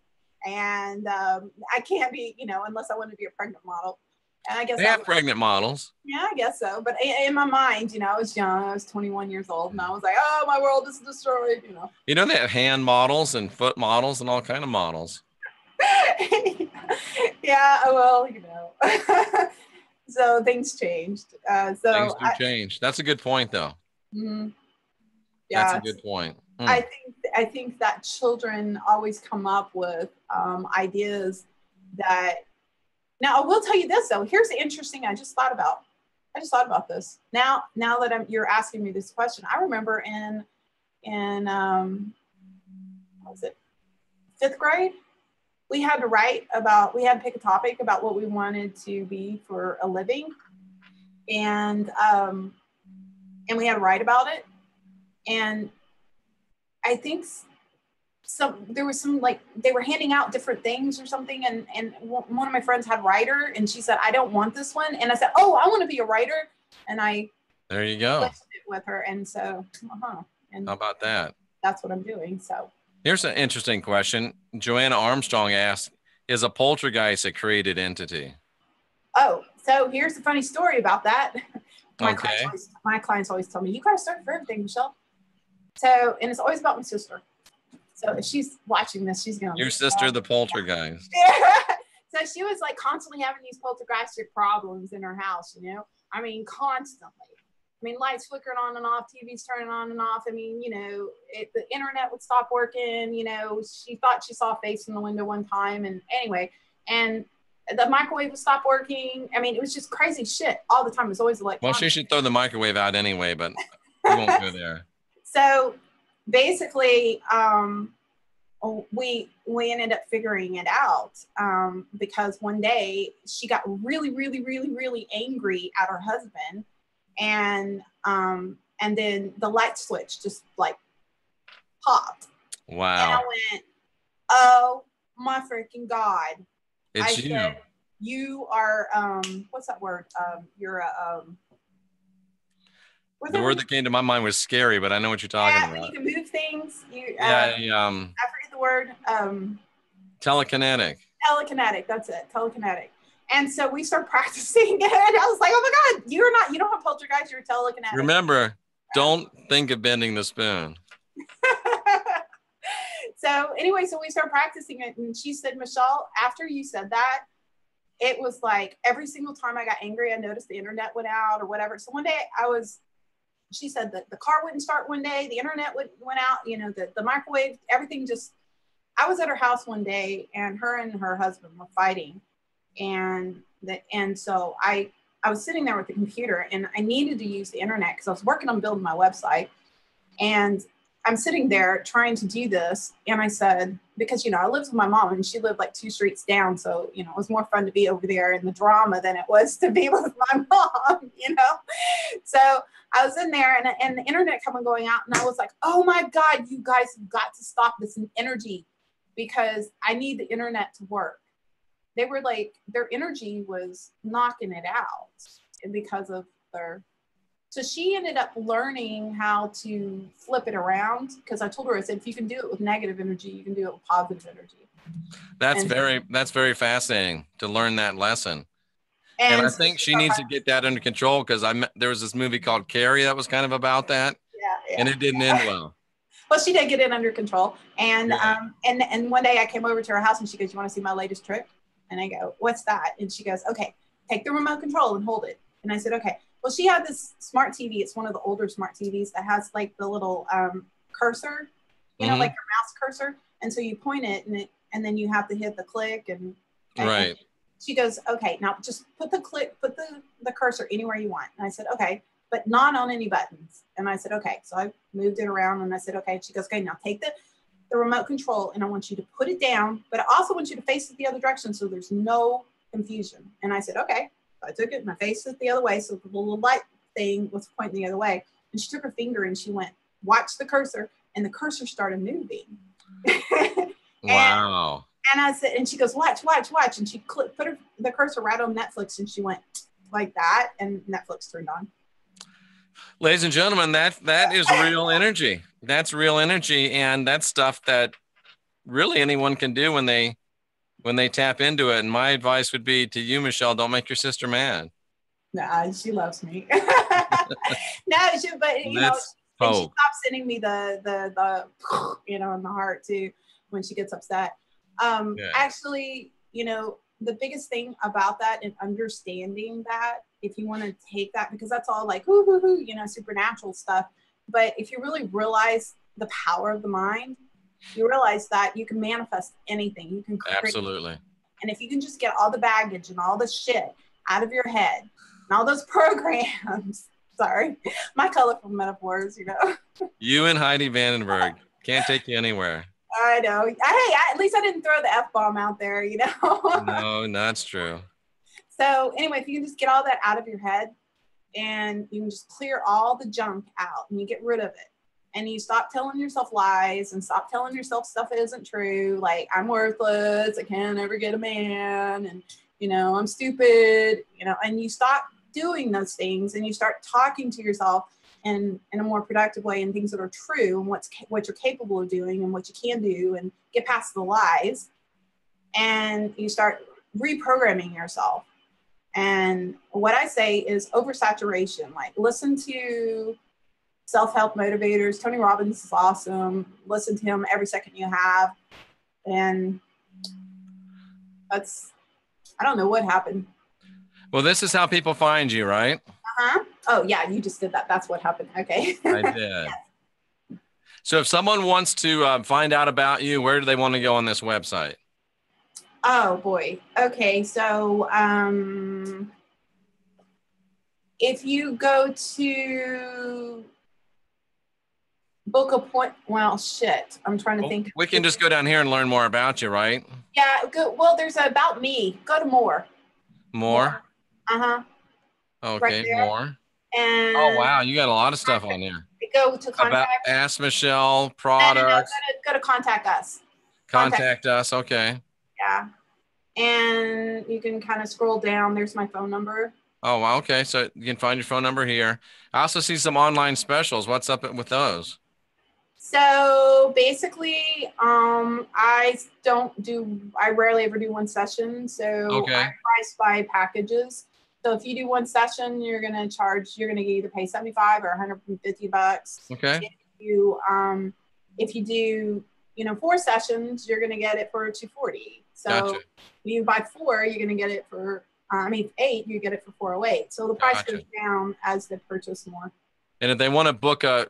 and I can't be, unless I want to be a pregnant model. And I guess they have pregnant models. Yeah, I guess so. But in my mind, I was young. I was 21 years old, and I was like, oh, my world is destroyed, They have hand models and foot models and all kind of models. Yeah, well, so things changed. Things do change. That's a good point, though. Mm-hmm. Yeah, that's a good point. I think that children always come up with ideas that. Now I will tell you this though. Here's the interesting. I just thought about this. Now that you're asking me this question, I remember in what was it, 5th grade, we had to pick a topic about what we wanted to be for a living, and we had to write about it. And I think there was some, like, they were handing out different things or something, and one of my friends had writer, and she said, I don't want this one. And I said, oh, I want to be a writer. And there you go. It with her. And so, and how about that? That's what I'm doing. So here's an interesting question. Joanna Armstrong asked, is a poltergeist a created entity? Oh, so here's the funny story about that. My okay. clients always tell me, you got to start for everything, Michelle. So, and it's always about my sister. So if she's watching this, she's going to... Your sister, the poltergeist. Yeah. So she was like constantly having these poltergeistic problems in her house, I mean, constantly. I mean, lights flickering on and off, TVs turning on and off. I mean, the internet would stop working, she thought she saw a face in the window one time. And anyway, and the microwave would stop working. I mean, it was just crazy shit all the time. It was always electronic. Well, she should throw the microwave out anyway, but we won't go there. So basically, we ended up figuring it out because one day she got really, really, really, really angry at her husband, and then the light switch just like popped. Wow! And I went, "Oh my freaking God!" It's you. Said, you are what's that word? You're a the word that came to my mind was scary, but I know what you're talking about. You can move things. I forget the word. Telekinetic. Telekinetic. That's it. Telekinetic. And so we start practicing it. I was like, oh my God, you don't have poltergeist, you're telekinetic. Remember, don't think of bending the spoon. So anyway, so we start practicing it, and she said, Michelle, after you said that, it was like every single time I got angry, I noticed the internet went out or whatever. So one day she said that the car wouldn't start one day, the internet went out, the microwave, everything just, I was at her house one day, and her husband were fighting. And so I was sitting there with the computer, and I needed to use the internet because I was working on building my website. And I'm sitting there trying to do this. And I said, because, I lived with my mom, and she lived like 2 streets down. So, it was more fun to be over there in the drama than it was to be with my mom, So I was in there, and the internet kept on going out, and I was like, oh my God, you guys have got to stop this energy, because I need the internet to work. They were like, their energy was knocking it out because of their So she ended up learning how to flip it around, because I told her, I said, if you can do it with negative energy, you can do it with positive energy. That's very fascinating to learn that lesson. And I so think she needs to get that under control, because there was this movie called Carrie that was kind of about that. Yeah. And it didn't end well. Well, she did get it under control. And and one day I came over to her house and she goes, you want to see my latest trick? And I go, what's that? And she goes, okay, take the remote control and hold it. And I said, okay. Well, she had this smart TV. It's one of the older smart TVs that has like the little cursor, you know, like your mouse cursor. And so you point it and then you have to hit the click and right. And she goes, okay, now just put the cursor anywhere you want. And I said, okay, but not on any buttons. And I said, okay. So I moved it around and I said, okay. She goes, okay, now take the remote control and I want you to put it down, but I also want you to face it the other direction so there's no confusion. And I said, okay. So I took it and I faced it the other way. So the little light thing was pointing the other way. And she took her finger and she went, watch the cursor. And the cursor started moving. Wow. And I said, and she goes, watch. And she put the cursor right on Netflix and she went like that. And Netflix turned on. Ladies and gentlemen, that is real energy. That's real energy. And that's stuff that really anyone can do when they tap into it. And my advice would be to you, Michelle, don't make your sister mad. Nah, she loves me. No, but you know, and she stopped sending me the you know, in the heart too when she gets upset. Actually, you know, the biggest thing about that and understanding that, if you want to take that, because that's all like you know, supernatural stuff. But if you really realize the power of the mind, you realize that you can manifest anything. You can create. Absolutely. And if you can just get all the baggage and all the shit out of your head and all those programs, sorry, my colorful metaphors, you know. You and Heidi Vandenberg can't take you anywhere. I know. Hey, at least I didn't throw the F-bomb out there, you know. No, that's true. So anyway, if you can just get all that out of your head and you can just clear all the junk out and you get rid of it and you stop telling yourself lies and stop telling yourself stuff that isn't true, like I'm worthless, I can't ever get a man, and you know, I'm stupid, you know, and you stop doing those things and you start talking to yourself in a more productive way and things that are true and what you're capable of doing and what you can do, and get past the lies, and you start reprogramming yourself. And what I say is oversaturation. Like, listen to self-help motivators. Tony Robbins is awesome. Listen to him every second you have. And that's, I don't know what happened. Well, this is how people find you, right? Uh-huh. Oh, yeah, you just did that. That's what happened. Okay. I did. Yes. So if someone wants to find out about you, where do they want to go on this website? Oh, boy. Okay, so if you go to book a point, well, shit, I'm trying to think. We can just go down here and learn more about you, right? Yeah, go, well, there's about me. Go to more. More? Uh-huh. Okay, right more. And oh, wow, you got a lot of stuff on here. Go to contact. About Ask Michelle, products. No, go to contact us. Contact us, okay. Yeah. And you can kind of scroll down. There's my phone number. Oh, wow, okay. So you can find your phone number here. I also see some online specials. What's up with those? So basically, I rarely ever do one session. So I price by packages. So if you do one session, you're going to either pay $75 or $150. Okay. If you do, 4 sessions, you're going to get it for $240. So gotcha. If you buy 4, you're going to get it for, 8, you get it for $408. So the price goes down as they purchase more. And if they want to book a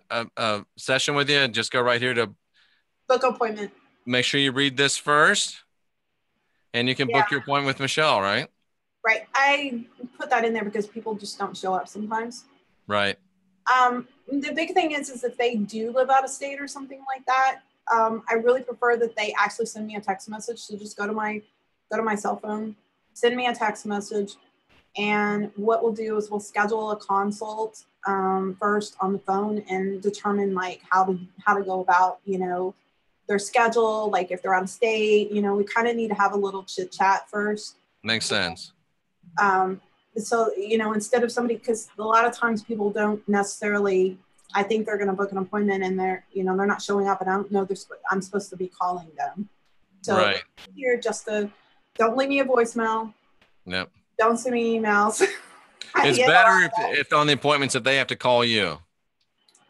session with you, just go right here to book appointment. Make sure you read this first, and you can book your appointment with Michelle, right? Right. I put that in there because people just don't show up sometimes. Right. The big thing is if they do live out of state or something like that, I really prefer that they actually send me a text message. So just go to my cell phone, send me a text message, and what we'll do is we'll schedule a consult first on the phone and determine like how to go about, their schedule. Like if they're out of state, we kind of need to have a little chit chat first. Makes sense. So, you know, instead of somebody, because a lot of times people don't necessarily, I think they're going to book an appointment and they're, you know, they're not showing up and I don't know I'm supposed to be calling them. So right. here, just don't leave me a voicemail. Yep. Don't send me emails. It's better if on the appointments that they have to call you.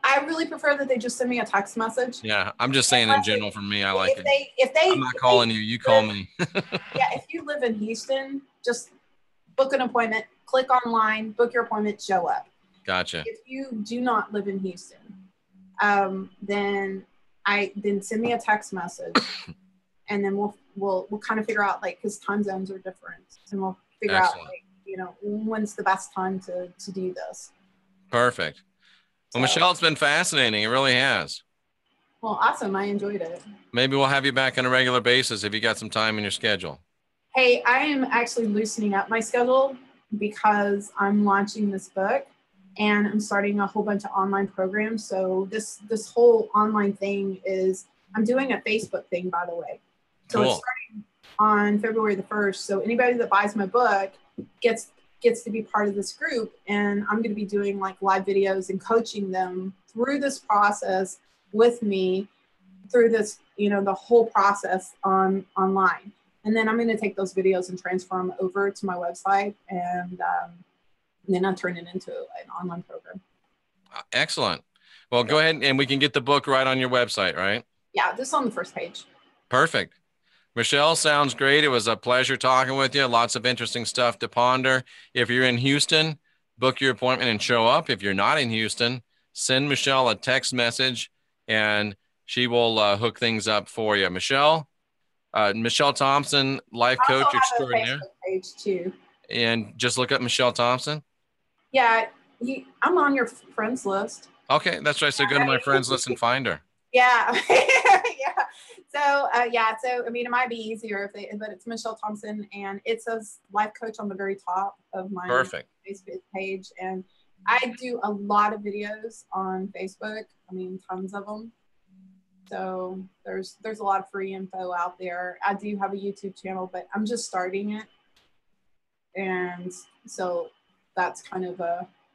I really prefer that they just send me a text message. Yeah, I'm just saying in general for me, I like it. I'm not calling you, you call me. Yeah, if you live in Houston, just book an appointment, click online, book your appointment, show up. Gotcha. If you do not live in Houston, then send me a text message, and then we'll kind of figure out, like, because time zones are different, and we'll figure out, like, you know, when's the best time to do this. Perfect. Well, Michelle, it's been fascinating. It really has. Well, awesome. I enjoyed it. Maybe we'll have you back on a regular basis if you got some time in your schedule. Hey, I am actually loosening up my schedule because I'm launching this book and I'm starting a whole bunch of online programs. So this whole online thing is, I'm doing a Facebook thing, by the way. So It's starting on February the 1st. So anybody that buys my book gets to be part of this group, and I'm going to be doing like live videos and coaching them through this process with me through this, you know, the whole process online. And then I'm going to take those videos and transfer them over to my website, and then I'll turn it into an online program. Excellent. Well, go ahead and we can get the book right on your website, right? Yeah, this is on the first page. Perfect. Michelle, sounds great. It was a pleasure talking with you. Lots of interesting stuff to ponder. If you're in Houston, book your appointment and show up. If you're not in Houston, send Michelle a text message and she will hook things up for you. Michelle Thompson, life coach extraordinaire. Page too. And just look up Michelle Thompson. Yeah, I'm on your friends list. Okay, that's right. So go to my friends list and find her. Yeah. Yeah. So I mean, it might be easier but it's Michelle Thompson, and it says life coach on the very top of my Facebook page. And I do a lot of videos on Facebook. I mean, tons of them. So there's a lot of free info out there. I do have a YouTube channel, but I'm just starting it. And so that's kind of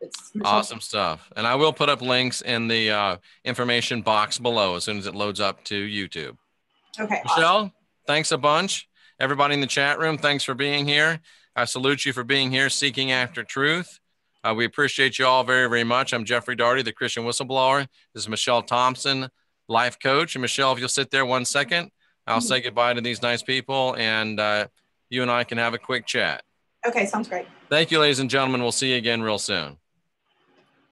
it's awesome stuff. And I will put up links in the information box below as soon as it loads up to YouTube. Okay. Michelle, awesome. Thanks a bunch. Everybody in the chat room, thanks for being here. I salute you for being here, seeking after truth. We appreciate you all very, very much. I'm Jeffrey Daugherty, the Christian Whistleblower. This is Michelle Thompson, life coach. And Michelle, if you'll sit there 1 second, I'll say goodbye to these nice people, and you and I can have a quick chat. Okay, sounds great. Thank you, ladies and gentlemen. We'll see you again real soon.